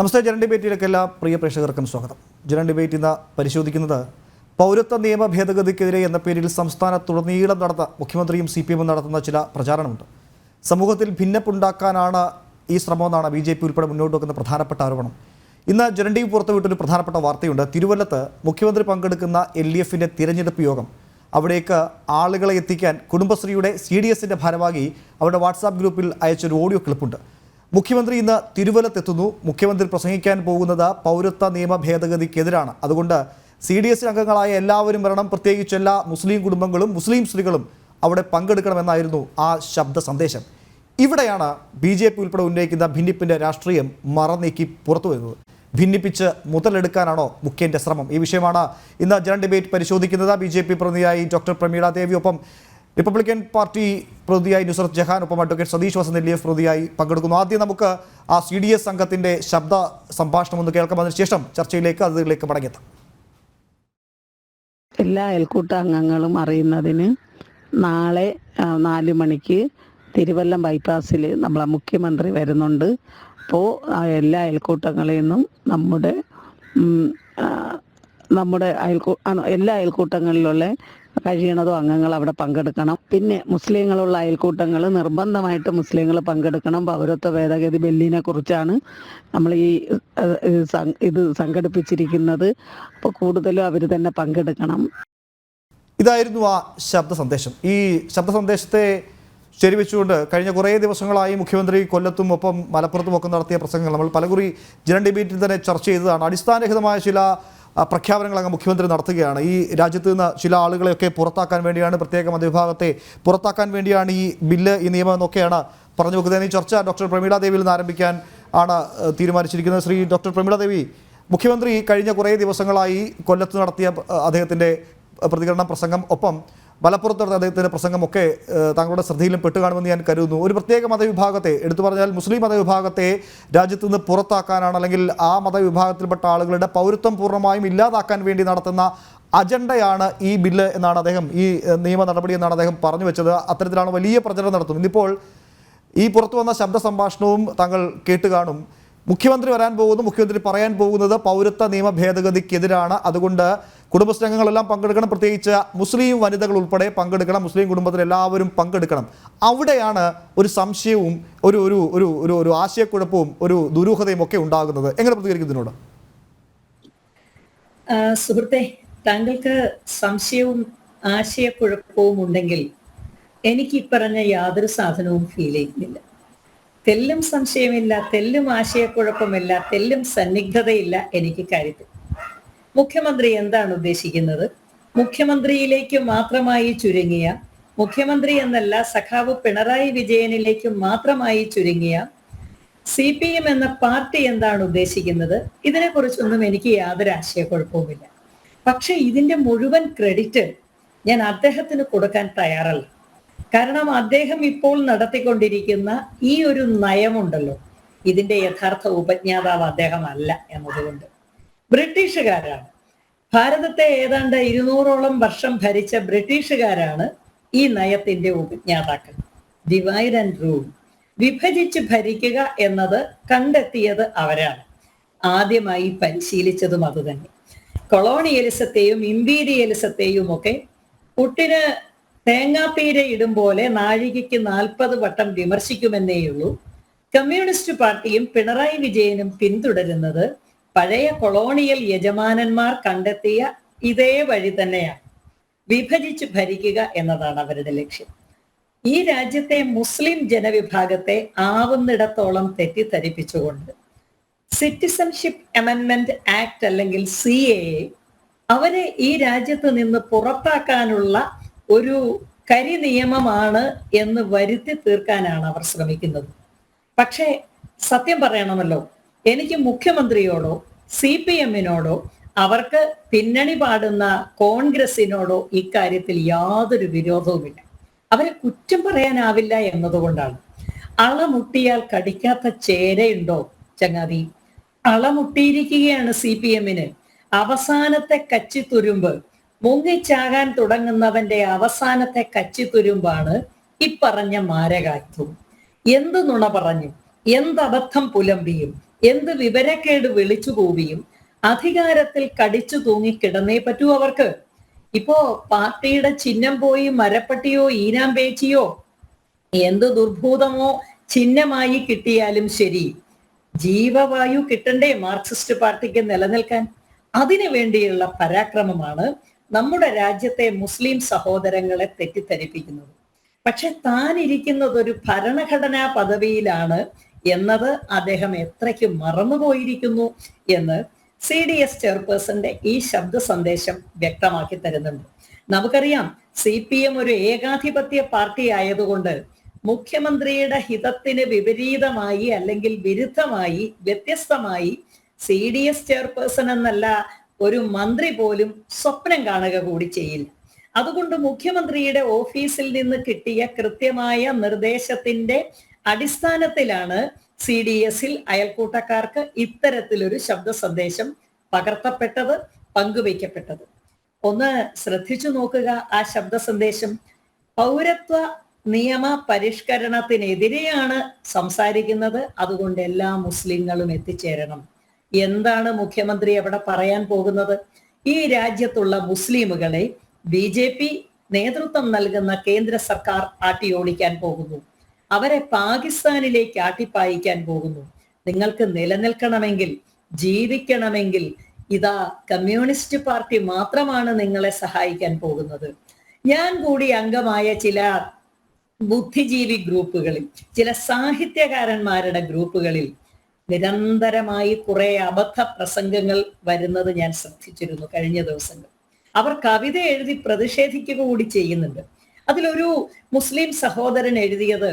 നമസ്തേ. ജനൻ ഡിബേറ്റിലേക്ക് എല്ലാ പ്രിയ പ്രേക്ഷകർക്കും സ്വാഗതം. ജനൻ ഡിബേറ്റ് ഇന്ന് പരിശോധിക്കുന്നത് പൗരത്വ നിയമ ഭേദഗതിക്കെതിരെ എന്ന പേരിൽ സംസ്ഥാനത്തുടനീളം നടന്ന മുഖ്യമന്ത്രിയും CPM നടത്തുന്ന ചില പ്രചാരണമുണ്ട്. സമൂഹത്തിൽ ഭിന്നപ്പുണ്ടാക്കാനാണ് ഈ ശ്രമമെന്നാണ് BJP ഉൾപ്പെടെ മുന്നോട്ട് വെക്കുന്ന പ്രധാനപ്പെട്ട ആരോപണം. ഇന്ന് ജനൻ ഡിബേറ്റ് പുറത്തുവിട്ടൊരു പ്രധാനപ്പെട്ട വാർത്തയുണ്ട്. തിരുവല്ലത്ത് മുഖ്യമന്ത്രി പങ്കെടുക്കുന്ന LDFന്റെ തിരഞ്ഞെടുപ്പ് യോഗം, അവിടേക്ക് ആളുകളെ എത്തിക്കാൻ കുടുംബശ്രീയുടെ CDSന്റെ ഭാരവാഹി അവരുടെ വാട്സാപ്പ് ഗ്രൂപ്പിൽ അയച്ചൊരു ഓഡിയോ ക്ലിപ്പുണ്ട്. മുഖ്യമന്ത്രി ഇന്ന് തിരുവല്ലത്തെത്തുന്നു. മുഖ്യമന്ത്രി പ്രസംഗിക്കാൻ പോകുന്നത് പൗരത്വ നിയമ ഭേദഗതിക്കെതിരാണ്. അതുകൊണ്ട് CDS അംഗങ്ങളായ എല്ലാവരും വരണം, പ്രത്യേകിച്ച് എല്ലാ മുസ്ലിം കുടുംബങ്ങളും മുസ്ലിം സ്ത്രീകളും അവിടെ പങ്കെടുക്കണമെന്നായിരുന്നു ആ ശബ്ദ സന്ദേശം. ഇവിടെയാണ് BJP ഉൾപ്പെടെ ഉന്നയിക്കുന്ന ഭിന്നിപ്പിൻ്റെ രാഷ്ട്രീയം മറനീക്കി പുറത്തു വരുന്നത്. ഭിന്നിപ്പിച്ച് മുതലെടുക്കാനാണോ മുഖ്യൻ്റെ ശ്രമം? ഈ വിഷയമാണ് ഇന്ന് ജനൻ ഡിബേറ്റ് പരിശോധിക്കുന്നത്. BJP പ്രതിനിധിയായി ഡോക്ടർ പ്രമീള ദേവി, ഒപ്പം റിപ്പബ്ലിക്കൻ പാർട്ടി പ്രതിനിധിയായി നുസ്രത്ത് ജഹാൻ, ഒപ്പം അഡ്വക്കേറ്റ് സതീഷ് വസന്ത് LDF പ്രതിനിധിയായി പങ്കെടുക്കുന്നു. ആദ്യം നമുക്ക് ആ CDS സംഘത്തിൻ്റെ ശബ്ദ സംഭാഷണം ഒന്ന് കേൾക്കാം. അതിനുശേഷം ചർച്ചയിലേക്ക് അതിലേക്ക് മടങ്ങിയെത്താം. എല്ലാ അയൽക്കൂട്ട അംഗങ്ങളും അറിയുന്നതിന് നാളെ 4 മണിക്ക് തിരുവല്ലം ബൈപ്പാസിൽ നമ്മളെ മുഖ്യമന്ത്രി വരുന്നുണ്ട്. അപ്പോൾ എല്ലാ അയൽക്കൂട്ടങ്ങളിൽ നിന്നും എല്ലാ അയൽക്കൂട്ടങ്ങളിലുള്ള കഴിയണതോ അംഗങ്ങൾ അവിടെ പങ്കെടുക്കണം. പിന്നെ മുസ്ലിങ്ങളുള്ള അയൽക്കൂട്ടങ്ങൾ നിർബന്ധമായിട്ട് മുസ്ലിങ്ങൾ പങ്കെടുക്കണം. പൗരത്വ ഭേദഗതി ബില്ലിനെ കുറിച്ചാണ് നമ്മൾ ഇത് സംഘടിപ്പിച്ചിരിക്കുന്നത്. അപ്പോൾ കൂടുതലും അവർ തന്നെ പങ്കെടുക്കണം. ഇതായിരുന്നു ആ ശബ്ദ സന്ദേശം. ഈ ശബ്ദ സന്ദേശത്തെ ശരിവെച്ചുകൊണ്ട് കഴിഞ്ഞ കുറേ ദിവസങ്ങളായി മുഖ്യമന്ത്രി കൊല്ലത്തും ഒപ്പം മലപ്പുറത്തും ഒക്കെ നടത്തിയ പ്രസംഗങ്ങൾ നമ്മൾ പലകുറി ജനൻ ഡിബേറ്റിൽ തന്നെ ചർച്ച ചെയ്തതാണ്. അടിസ്ഥാനരഹിതമായ ചില പ്രഖ്യാപനങ്ങൾ അങ്ങ് മുഖ്യമന്ത്രി നടത്തുകയാണ്. ഈ രാജ്യത്ത് നിന്ന് ചില ആളുകളെയൊക്കെ പുറത്താക്കാൻ വേണ്ടിയാണ്, പ്രത്യേക മതവിഭാഗത്തെ പുറത്താക്കാൻ വേണ്ടിയാണ് ഈ ബില്ല്, ഈ നിയമം എന്നൊക്കെയാണ് പറഞ്ഞു വെക്കുന്നത്. ഈ ചർച്ച ഡോക്ടർ പ്രമീള ദേവിയിൽ നിന്ന് ആരംഭിക്കാൻ ആണ് തീരുമാനിച്ചിരിക്കുന്നത്. ശ്രീ ഡോക്ടർ പ്രമീള ദേവി, മുഖ്യമന്ത്രി കഴിഞ്ഞ കുറേ ദിവസങ്ങളായി കൊല്ലത്ത് നടത്തിയ അദ്ദേഹത്തിൻ്റെ പ്രതികരണം, പ്രസംഗം, ഒപ്പം മലപ്പുറത്ത് നടത്തിയ അദ്ദേഹത്തിൻ്റെ പ്രസംഗമൊക്കെ താങ്കളുടെ ശ്രദ്ധയിലും പെട്ടുകാണുമെന്ന് ഞാൻ കരുതുന്നു. ഒരു പ്രത്യേക മതവിഭാഗത്തെ, എടുത്തു പറഞ്ഞാൽ മുസ്ലിം മതവിഭാഗത്തെ രാജ്യത്ത് നിന്ന് പുറത്താക്കാനാണ്, അല്ലെങ്കിൽ ആ മതവിഭാഗത്തിൽപ്പെട്ട ആളുകളുടെ പൗരത്വം പൂർണ്ണമായും ഇല്ലാതാക്കാൻ വേണ്ടി നടത്തുന്ന അജണ്ടയാണ് ഈ ബില്ല് എന്നാണ് അദ്ദേഹം, ഈ നിയമ നടപടി എന്നാണ് അദ്ദേഹം പറഞ്ഞു വെച്ചത്. അത്തരത്തിലാണ് വലിയ പ്രചരണം നടത്തുന്നത്. ഇന്നിപ്പോൾ ഈ പുറത്തു വന്ന ശബ്ദ സംഭാഷണവും താങ്കൾ കേട്ട് കാണും. മുഖ്യമന്ത്രി വരാൻ പോകുന്നു, മുഖ്യമന്ത്രി പറയാൻ പോകുന്നത് പൗരത്വ നിയമ ഭേദഗതിക്കെതിരാണ്. അതുകൊണ്ട് കുടുംബശ്രീ അംഗങ്ങളെല്ലാം പങ്കെടുക്കണം, പ്രത്യേകിച്ച് മുസ്ലിം വനിതകൾ ഉൾപ്പെടെ പങ്കെടുക്കണം, മുസ്ലിം കുടുംബത്തിൽ എല്ലാവരും പങ്കെടുക്കണം. അവിടെയാണ് ഒരു സംശയവും ഒരു ഒരു ഒരു ഒരു ഒരു ആശയക്കുഴപ്പവും ഒരു ദുരൂഹതയും ഒക്കെ ഉണ്ടാകുന്നത്. എങ്ങനെ പ്രതികരിക്കുന്നതിനോട്? സുഹൃത്തെ, താങ്കൾക്ക് സംശയവും ആശയക്കുഴപ്പവും ഉണ്ടെങ്കിൽ എനിക്ക് ഈ പറഞ്ഞ യാതൊരു സാധനവും ഫീൽ ചെയ്യുന്നില്ല. തെല്ലും സംശയമില്ല, തെല്ലും ആശയക്കുഴപ്പമില്ല, തെല്ലും സന്നിഗ്ധതയില്ല എനിക്ക് കാര്യത്തിൽ. മുഖ്യമന്ത്രി എന്താണ് ഉദ്ദേശിക്കുന്നത്? മുഖ്യമന്ത്രിയിലേക്ക് മാത്രമായി ചുരുങ്ങിയ, മുഖ്യമന്ത്രി എന്നല്ല സഖാവ് പിണറായി വിജയനിലേക്ക് മാത്രമായി ചുരുങ്ങിയ CPM എന്ന പാർട്ടി എന്താണ് ഉദ്ദേശിക്കുന്നത്? ഇതിനെക്കുറിച്ചൊന്നും എനിക്ക് യാതൊരു ആശയക്കുഴപ്പവുമില്ല. പക്ഷെ ഇതിന്റെ മുഴുവൻ ക്രെഡിറ്റ് ഞാൻ അദ്ദേഹത്തിന് കൊടുക്കാൻ തയ്യാറല്ല. കാരണം അദ്ദേഹം ഇപ്പോൾ നടത്തിക്കൊണ്ടിരിക്കുന്ന ഈ ഒരു നയമുണ്ടല്ലോ, ഇതിന്റെ യഥാർത്ഥ ഉപജ്ഞാതാവ് അദ്ദേഹം അല്ല എന്നതുകൊണ്ട്. ബ്രിട്ടീഷുകാരാണ് ഭാരതത്തെ ഏതാണ്ട് 200ഓളം വർഷം ഭരിച്ച ബ്രിട്ടീഷുകാരാണ് ഈ നയത്തിന്റെ ഉപജ്ഞാതാക്കൾ. ഡിവൈഡ് ആൻഡ് റൂൾ, വിഭജിച്ച് ഭരിക്കുക എന്നത് കണ്ടെത്തിയത് അവരാണ്. ആദ്യമായി പരിശീലിച്ചതും അതുതന്നെ. കൊളോണിയലിസത്തെയും ഇമ്പീരിയലിസത്തെയും ഒക്കെ പുട്ടിന് തേങ്ങാപ്പീര ഇടും പോലെ നാഴികയ്ക്ക് 40 വട്ടം വിമർശിക്കുമെന്നേയുള്ളൂ. കമ്മ്യൂണിസ്റ്റ് പാർട്ടിയും പിണറായി വിജയനും പിന്തുടരുന്നത് പഴയ കൊളോണിയൽ യജമാനന്മാർ കണ്ടെത്തിയ ഇതേ വഴി തന്നെയാണ്. വിഭജിച്ച് ഭരിക്കുക എന്നതാണ് അവരുടെ ലക്ഷ്യം. ഈ രാജ്യത്തെ മുസ്ലിം ജനവിഭാഗത്തെ ആവുന്നിടത്തോളം തെറ്റിദ്ധരിപ്പിച്ചുകൊണ്ട് സിറ്റിസൺഷിപ്പ് അമെൻമെന്റ് ആക്ട് അല്ലെങ്കിൽ CAA അവരെ ഈ രാജ്യത്ത് നിന്ന് പുറത്താക്കാനുള്ള ഒരു കരി നിയമമാണ് എന്ന് വരുത്തി തീർക്കാനാണ് അവർ ശ്രമിക്കുന്നത്. പക്ഷേ സത്യം പറയണമല്ലോ, എനിക്ക് മുഖ്യമന്ത്രിയോടോ CPMനോടോ അവർക്ക് പിന്നണി പാടുന്ന കോൺഗ്രസിനോടോ ഇക്കാര്യത്തിൽ യാതൊരു വിരോധവുമില്ല. അവരെ കുറ്റം പറയാനാവില്ല എന്നതുകൊണ്ടാണ്. അളമുട്ടിയാൽ കടിക്കാത്ത ചേരയുണ്ടോ ചങ്ങാതി? അളമുട്ടിയിരിക്കുകയാണ് CPMന്. അവസാനത്തെ കച്ചിത്തുരുമ്പ്, മുങ്ങിച്ചാകാൻ തുടങ്ങുന്നവന്റെ അവസാനത്തെ കച്ചിത്തുരുമ്പാണ് ഇപ്പറഞ്ഞ മാരകായുധവും. എന്ത് നുണ പറഞ്ഞു, എന്തബദ്ധം പുലമ്പിയും എന്ത് വിവരക്കേട് വിളിച്ചു കൂവിയും അധികാരത്തിൽ കടിച്ചു തൂങ്ങി കിടന്നേ പറ്റൂ അവർക്ക്. ഇപ്പോ പാർട്ടിയുടെ ചിഹ്നം പോയി മരപ്പട്ടിയോ ഈനാമ്പേച്ചിയോ എന്ത് ദുർഭൂതമോ ചിഹ്നമായി കിട്ടിയാലും ശരി, ജീവവായു കിട്ടണ്ടേ മാർക്സിസ്റ്റ് പാർട്ടിക്ക് നിലനിൽക്കാൻ? അതിനു വേണ്ടിയുള്ള പരാക്രമമാണ് നമ്മുടെ രാജ്യത്തെ മുസ്ലിം സഹോദരങ്ങളെ തെറ്റിദ്ധരിപ്പിക്കുന്നത്. പക്ഷെ താൻ ഇരിക്കുന്നത് ഒരു ഭരണഘടനാ പദവിയിലാണ് എന്നത് അദ്ദേഹം എത്രയ്ക്ക് മറന്നുപോയിരിക്കുന്നു എന്ന് CDS ചെയർപേഴ്സന്റെ ഈ ശബ്ദ സന്ദേശം വ്യക്തമാക്കി തരുന്നുണ്ട്. നമുക്കറിയാം, CPM ഒരു ഏകാധിപത്യ പാർട്ടി ആയതുകൊണ്ട് മുഖ്യമന്ത്രിയുടെ ഹിതത്തിന് വിപരീതമായി അല്ലെങ്കിൽ വിരുദ്ധമായി വ്യത്യസ്തമായി CDS ചെയർപേഴ്സൺ എന്നല്ല ഒരു മന്ത്രി പോലും സ്വപ്നം കാണുക കൂടി ചെയ്യില്ല. അതുകൊണ്ട് മുഖ്യമന്ത്രിയുടെ ഓഫീസിൽ നിന്ന് കിട്ടിയ കൃത്യമായ നിർദ്ദേശത്തിന്റെ അടിസ്ഥാനത്തിലാണ് CDSൽ അയൽക്കൂട്ടക്കാർക്ക് ഇത്തരത്തിലൊരു ശബ്ദ സന്ദേശം പകർത്തപ്പെട്ടത്, പങ്കുവയ്ക്കപ്പെട്ടത്. ഒന്ന് ശ്രദ്ധിച്ചു നോക്കുക ആ ശബ്ദ സന്ദേശം. പൗരത്വ നിയമ പരിഷ്കരണത്തിനെതിരെയാണ് സംസാരിക്കുന്നത്, അതുകൊണ്ട് എല്ലാ മുസ്ലിങ്ങളും എത്തിച്ചേരണം. എന്താണ് മുഖ്യമന്ത്രി അവിടെ പറയാൻ പോകുന്നത്? ഈ രാജ്യത്തുള്ള മുസ്ലിമുകളെ BJP നേതൃത്വം നൽകുന്ന കേന്ദ്ര സർക്കാർ ആട്ടിയോടിക്കാൻ പോകുന്നു. അവരെ പാകിസ്ഥാനിലേക്ക് ആട്ടിപ്പായിക്കാൻ പോകുന്നു. നിങ്ങൾക്ക് നിലനിൽക്കണമെങ്കിൽ, ജീവിക്കണമെങ്കിൽ ഇതാ കമ്മ്യൂണിസ്റ്റ് പാർട്ടി മാത്രമാണ് നിങ്ങളെ സഹായിക്കാൻ പോകുന്നത്. ഞാൻ കൂടി അംഗമായ ചില ബുദ്ധിജീവി ഗ്രൂപ്പുകളിൽ, ചില സാഹിത്യകാരന്മാരുടെ ഗ്രൂപ്പുകളിൽ നിരന്തരമായി കുറെ അബദ്ധ പ്രസംഗങ്ങൾ വരുന്നത് ഞാൻ ശ്രദ്ധിച്ചിരുന്നു കഴിഞ്ഞ ദിവസങ്ങൾ. അവർ കവിത എഴുതി പ്രതിഷേധിക്കുക കൂടി ചെയ്യുന്നുണ്ട്. അതിലൊരു മുസ്ലിം സഹോദരൻ എഴുതിയത്,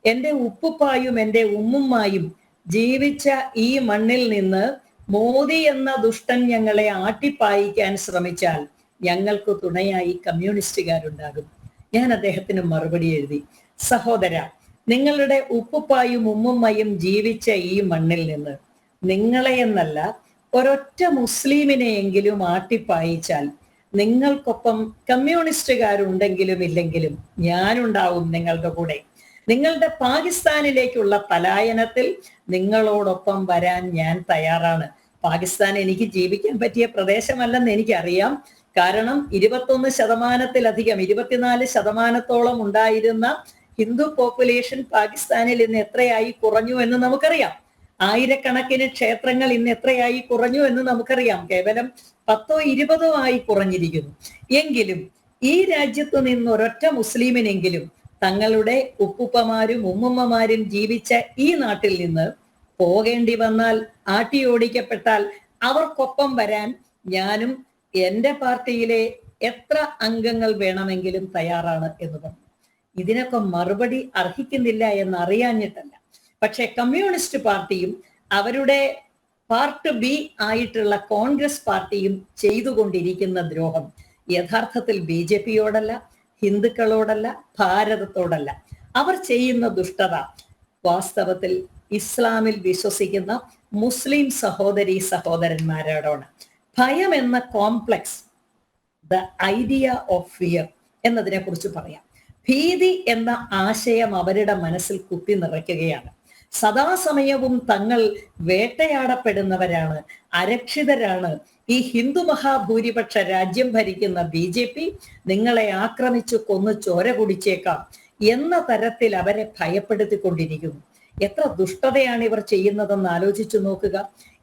എൻ്റെ ഉപ്പുപ്പായും എൻ്റെ ഉമ്മുമ്മായും ജീവിച്ച ഈ മണ്ണിൽ നിന്ന് മോദി എന്ന ദുഷ്ടൻ ഞങ്ങളെ ആട്ടിപ്പായിക്കാൻ ശ്രമിച്ചാൽ ഞങ്ങൾക്ക് തുണയായി കമ്മ്യൂണിസ്റ്റുകാരുണ്ടാകും. ഞാൻ അദ്ദേഹത്തിന് മറുപടി എഴുതി, സഹോദര, നിങ്ങളുടെ ഉപ്പുപ്പായും ഉമ്മുമ്മയും ജീവിച്ച ഈ മണ്ണിൽ നിന്ന് നിങ്ങളെ എന്നല്ല ഒരൊറ്റ മുസ്ലിമിനെയെങ്കിലും ആട്ടിപ്പായിച്ചാൽ നിങ്ങൾക്കൊപ്പം കമ്മ്യൂണിസ്റ്റുകാരുണ്ടെങ്കിലും ഇല്ലെങ്കിലും ഞാനുണ്ടാവും നിങ്ങളുടെ കൂടെ. നിങ്ങളുടെ പാകിസ്ഥാനിലേക്കുള്ള പലായനത്തിൽ നിങ്ങളോടൊപ്പം വരാൻ ഞാൻ തയ്യാറാണ്. പാകിസ്ഥാൻ എനിക്ക് ജീവിക്കാൻ പറ്റിയ പ്രദേശമല്ലെന്ന് എനിക്കറിയാം. കാരണം 21%-ലധികം 24% ഉണ്ടായിരുന്ന ഹിന്ദു പോപ്പുലേഷൻ പാകിസ്ഥാനിൽ ഇന്ന് എത്രയായി കുറഞ്ഞു എന്ന് നമുക്കറിയാം. ആയിരക്കണക്കിന് ക്ഷേത്രങ്ങൾ ഇന്ന് എത്രയായി കുറഞ്ഞു എന്ന് നമുക്കറിയാം. കേവലം 10-20 ആയി കുറഞ്ഞിരിക്കുന്നു. എങ്കിലും ഈ രാജ്യത്ത് നിന്ന് ഒരൊറ്റ മുസ്ലിമിനെങ്കിലും തങ്ങളുടെ ഉപ്പുപ്പമാരും ഉമ്മുമ്മമാരും ജീവിച്ച ഈ നാട്ടിൽ നിന്ന് പോകേണ്ടി വന്നാൽ, ആട്ടിയോടിക്കപ്പെട്ടാൽ അവർക്കൊപ്പം വരാൻ ഞാനും എൻ്റെ പാർട്ടിയിലെ എത്ര അംഗങ്ങൾ വേണമെങ്കിലും തയ്യാറാണ് എന്ന് പറഞ്ഞു. ഇതിനൊക്കെ മറുപടി അർഹിക്കുന്നില്ല എന്നറിയാഞ്ഞിട്ടല്ല. പക്ഷെ കമ്മ്യൂണിസ്റ്റ് പാർട്ടിയും അവരുടെ പാർട്ട് B ആയിട്ടുള്ള കോൺഗ്രസ് പാർട്ടിയും ചെയ്തുകൊണ്ടിരിക്കുന്ന ദ്രോഹം യഥാർത്ഥത്തിൽ BJPയോടല്ല, ഹിന്ദുക്കളോടല്ല, ഭാരതത്തോടല്ല. അവർ ചെയ്യുന്ന ദുഷ്ടത വാസ്തവത്തിൽ ഇസ്ലാമിൽ വിശ്വസിക്കുന്ന മുസ്ലിം സഹോദരീ സഹോദരന്മാരോടാണ്. ഭയം എന്ന complex, the idea of fear എന്നതിനെ കുറിച്ച് പറയാം. ഭീതി എന്ന ആശയം അവരുടെ മനസ്സിൽ കുത്തി നിറയ്ക്കുകയാണ്. സദാസമയവും തങ്ങൾ വേട്ടയാടപ്പെടുന്നവരാണ്, അരക്ഷിതരാണ്. ഈ ഹിന്ദു മഹാഭൂരിപക്ഷ രാജ്യം ഭരിക്കുന്ന BJP നിങ്ങളെ ആക്രമിച്ചു കൊന്നു ചോര കുടിച്ചേക്കാം എന്ന തരത്തിൽ അവരെ ഭയപ്പെടുത്തിക്കൊണ്ടിരിക്കുന്നു. എത്ര ദുഷ്ടതയാണ് ഇവർ ചെയ്യുന്നതെന്ന് ആലോചിച്ചു നോക്കുക.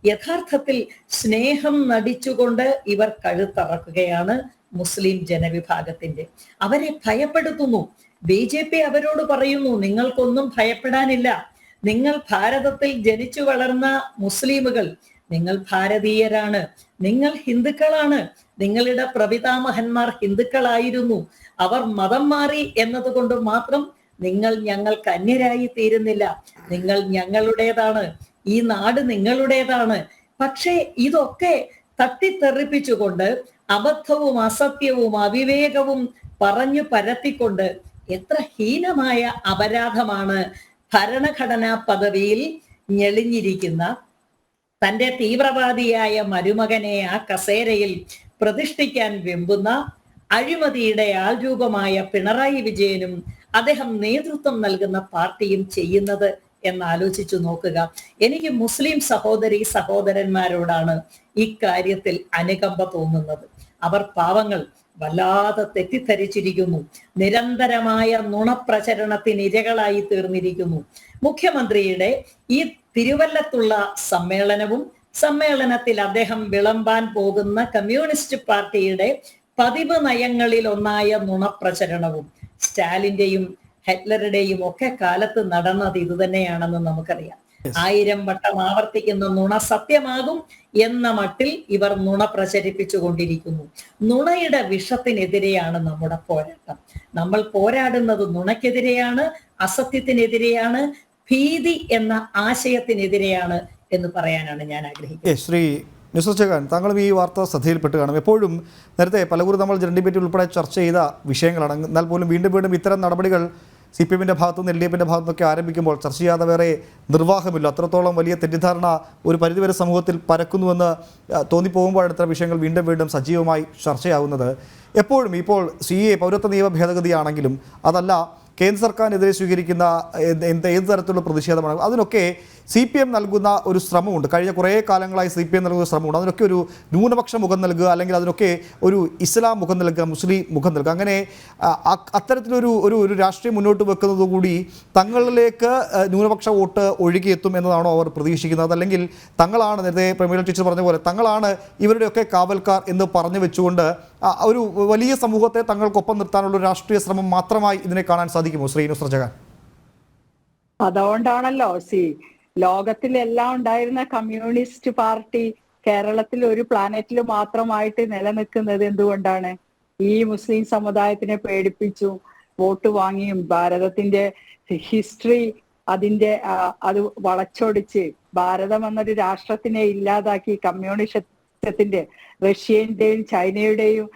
യഥാർത്ഥത്തിൽ സ്നേഹം നടിച്ചുകൊണ്ട് ഇവർ കഴുത്തറക്കുകയാണ് മുസ്ലിം ജനവിഭാഗത്തിന്റെ. അവരെ ഭയപ്പെടുത്തുന്നു. BJP അവരോട് പറയുന്നു, നിങ്ങൾക്കൊന്നും ഭയപ്പെടാനില്ല. നിങ്ങൾ ഭാരതത്തിൽ ജനിച്ചു വളർന്ന മുസ്ലിമുകൾ, നിങ്ങൾ ഭാരതീയരാണ്, നിങ്ങൾ ഹിന്ദുക്കളാണ്. നിങ്ങളുടെ പ്രപിതാമഹന്മാർ ഹിന്ദുക്കളായിരുന്നു. അവർ മതം മാറി എന്നതുകൊണ്ട് മാത്രം നിങ്ങൾ ഞങ്ങൾക്ക് അന്യരായി തീരുന്നില്ല. നിങ്ങൾ ഞങ്ങളുടേതാണ്, ഈ നാട് നിങ്ങളുടേതാണ്. പക്ഷേ ഇതൊക്കെ തട്ടിത്തെറിപ്പിച്ചുകൊണ്ട് അബദ്ധവും അസത്യവും അവിവേകവും പറഞ്ഞു പരത്തിക്കൊണ്ട് എത്ര ഹീനമായ അപരാധമാണ് ഭരണഘടനാ പദവിയിൽ ഞെളിഞ്ഞിരിക്കുന്ന തന്റെ തീവ്രവാദിയായ മരുമകനെ ആ കസേരയിൽ പ്രതിഷ്ഠിക്കാൻ വെമ്പുന്ന അഴിമതിയുടെ ആൾരൂപമായ പിണറായി വിജയനും അദ്ദേഹം നേതൃത്വം നൽകുന്ന പാർട്ടിയും ചെയ്യുന്നത് എന്നാലോചിച്ചു നോക്കുക. എനിക്ക് മുസ്ലിം സഹോദരി സഹോദരന്മാരോടാണ് ഇക്കാര്യത്തിൽ അനുകമ്പ തോന്നുന്നത്. അവർ പാവങ്ങൾ വല്ലാതെ തെറ്റിദ്ധരിച്ചിരിക്കുന്നു. നിരന്തരമായ നുണപ്രചരണത്തിന് ഇരകളായി തീർന്നിരിക്കുന്നു. മുഖ്യമന്ത്രിയുടെ ഈ തിരുവല്ലത്തുള്ള സമ്മേളനത്തിൽ അദ്ദേഹം വിളമ്പാൻ പോകുന്ന കമ്മ്യൂണിസ്റ്റ് പാർട്ടിയുടെ പതിവ് നയങ്ങളിൽ ഒന്നായ നുണപ്രചരണവും സ്റ്റാലിന്റെയും ഹിറ്റ്ലറുടെയും ഒക്കെ കാലത്ത് നടന്നത് ഇതുതന്നെയാണെന്ന് നമുക്കറിയാം. 1000 വട്ടം ആവർത്തിക്കുന്ന നുണ സത്യമാകും എന്ന മട്ടിൽ ഇവർ നുണ പ്രചരിപ്പിച്ചു കൊണ്ടിരിക്കുന്നു. നുണയുടെ വിഷത്തിനെതിരെയാണ് നമ്മുടെ പോരാട്ടം. നമ്മൾ പോരാടുന്നത് നുണയ്ക്കെതിരെയാണ്, അസത്യത്തിനെതിരെയാണ്, ഭീതി എന്ന ആശയത്തിനെതിരെയാണ് എന്ന് പറയാനാണ് ഞാൻ ആഗ്രഹിക്കുന്നത്. ശ്രീ നുസ്രത്ത് ജഹാൻ, താങ്കളും ഈ വാർത്ത ശ്രദ്ധയിൽപ്പെട്ട് കാണും. എപ്പോഴും നേരത്തെ പലകുറി നമ്മൾ ജനറൽ ഡിബേറ്റിൽ ഉൾപ്പെടെ ചർച്ച ചെയ്ത വിഷയങ്ങളാണ്. എന്നാൽ പോലും വീണ്ടും ഇത്തരം നടപടികൾ CPM-ൻ്റെ ഭാഗത്തുനിന്ന് LDF-ൻ്റെ ഭാഗത്തുനിന്നൊക്കെ ആരംഭിക്കുമ്പോൾ ചർച്ച ചെയ്യാതെ വേറെ നിർവാഹമില്ല. അത്രത്തോളം വലിയ തെറ്റിദ്ധാരണ ഒരു പരിധിവരെ സമൂഹത്തിൽ പരക്കുന്നുവെന്ന് തോന്നിപ്പോകുമ്പോഴാണ് ഇത്തരം വിഷയങ്ങൾ വീണ്ടും സജീവമായി ചർച്ചയാവുന്നത്. എപ്പോഴും ഇപ്പോൾ CA പൗരത്വ നിയമ ഭേദഗതിയാണെങ്കിലും അതല്ല കേന്ദ്ര സർക്കാരിനെതിരെ സ്വീകരിക്കുന്ന ഏത് തരത്തിലുള്ള പ്രതിഷേധമാണ്, അതിനൊക്കെ CPM നൽകുന്ന ഒരു ശ്രമമുണ്ട്. കഴിഞ്ഞ കുറേ കാലങ്ങളായി CPM നൽകുന്ന ശ്രമമുണ്ട്. അതിനൊക്കെ ഒരു ന്യൂനപക്ഷ മുഖം നൽകുക, അല്ലെങ്കിൽ അതിനൊക്കെ ഒരു ഇസ്ലാം മുഖം നൽകുക, മുസ്ലിം മുഖം നൽകുക. അങ്ങനെ അത്തരത്തിലൊരു രാഷ്ട്രീയം മുന്നോട്ട് വെക്കുന്നതുകൂടി തങ്ങളിലേക്ക് ന്യൂനപക്ഷ വോട്ട് ഒഴുകിയെത്തും എന്നതാണോ അവർ പ്രതീക്ഷിക്കുന്നത്? അതല്ലെങ്കിൽ തങ്ങളാണ്, നേരത്തെ പ്രമീള ടീച്ചർ പറഞ്ഞ പോലെ, തങ്ങളാണ് ഇവരുടെയൊക്കെ കാവൽക്കാർ എന്ന് പറഞ്ഞു വെച്ചുകൊണ്ട് ഒരു വലിയ സമൂഹത്തെ തങ്ങൾക്കൊപ്പം നിർത്താനുള്ള ഒരു രാഷ്ട്രീയ ശ്രമം മാത്രമായി ഇതിനെ കാണാൻ സാധിക്കുമോ ശ്രീ നുസ്രത്ത് ജഹാൻ? അതുകൊണ്ടാണല്ലോ ലോകത്തിലെല്ലാം ഉണ്ടായിരുന്ന കമ്മ്യൂണിസ്റ്റ് പാർട്ടി കേരളത്തിൽ ഒരു പ്ലാനറ്റിൽ മാത്രമായിട്ട് നിലനിൽക്കുന്നത് എന്തുകൊണ്ടാണ്? ഈ മുസ്ലിം സമുദായത്തിനെ പേടിപ്പിച്ചു വോട്ട് വാങ്ങിയും ഭാരതത്തിന്റെ ഹിസ്റ്ററി അത് വളച്ചൊടിച്ച് ഭാരതം എന്നൊരു രാഷ്ട്രത്തിനെ ഇല്ലാതാക്കി കമ്മ്യൂണിസത്തിന്റെ റഷ്യന്റെയും ചൈനയുടെയും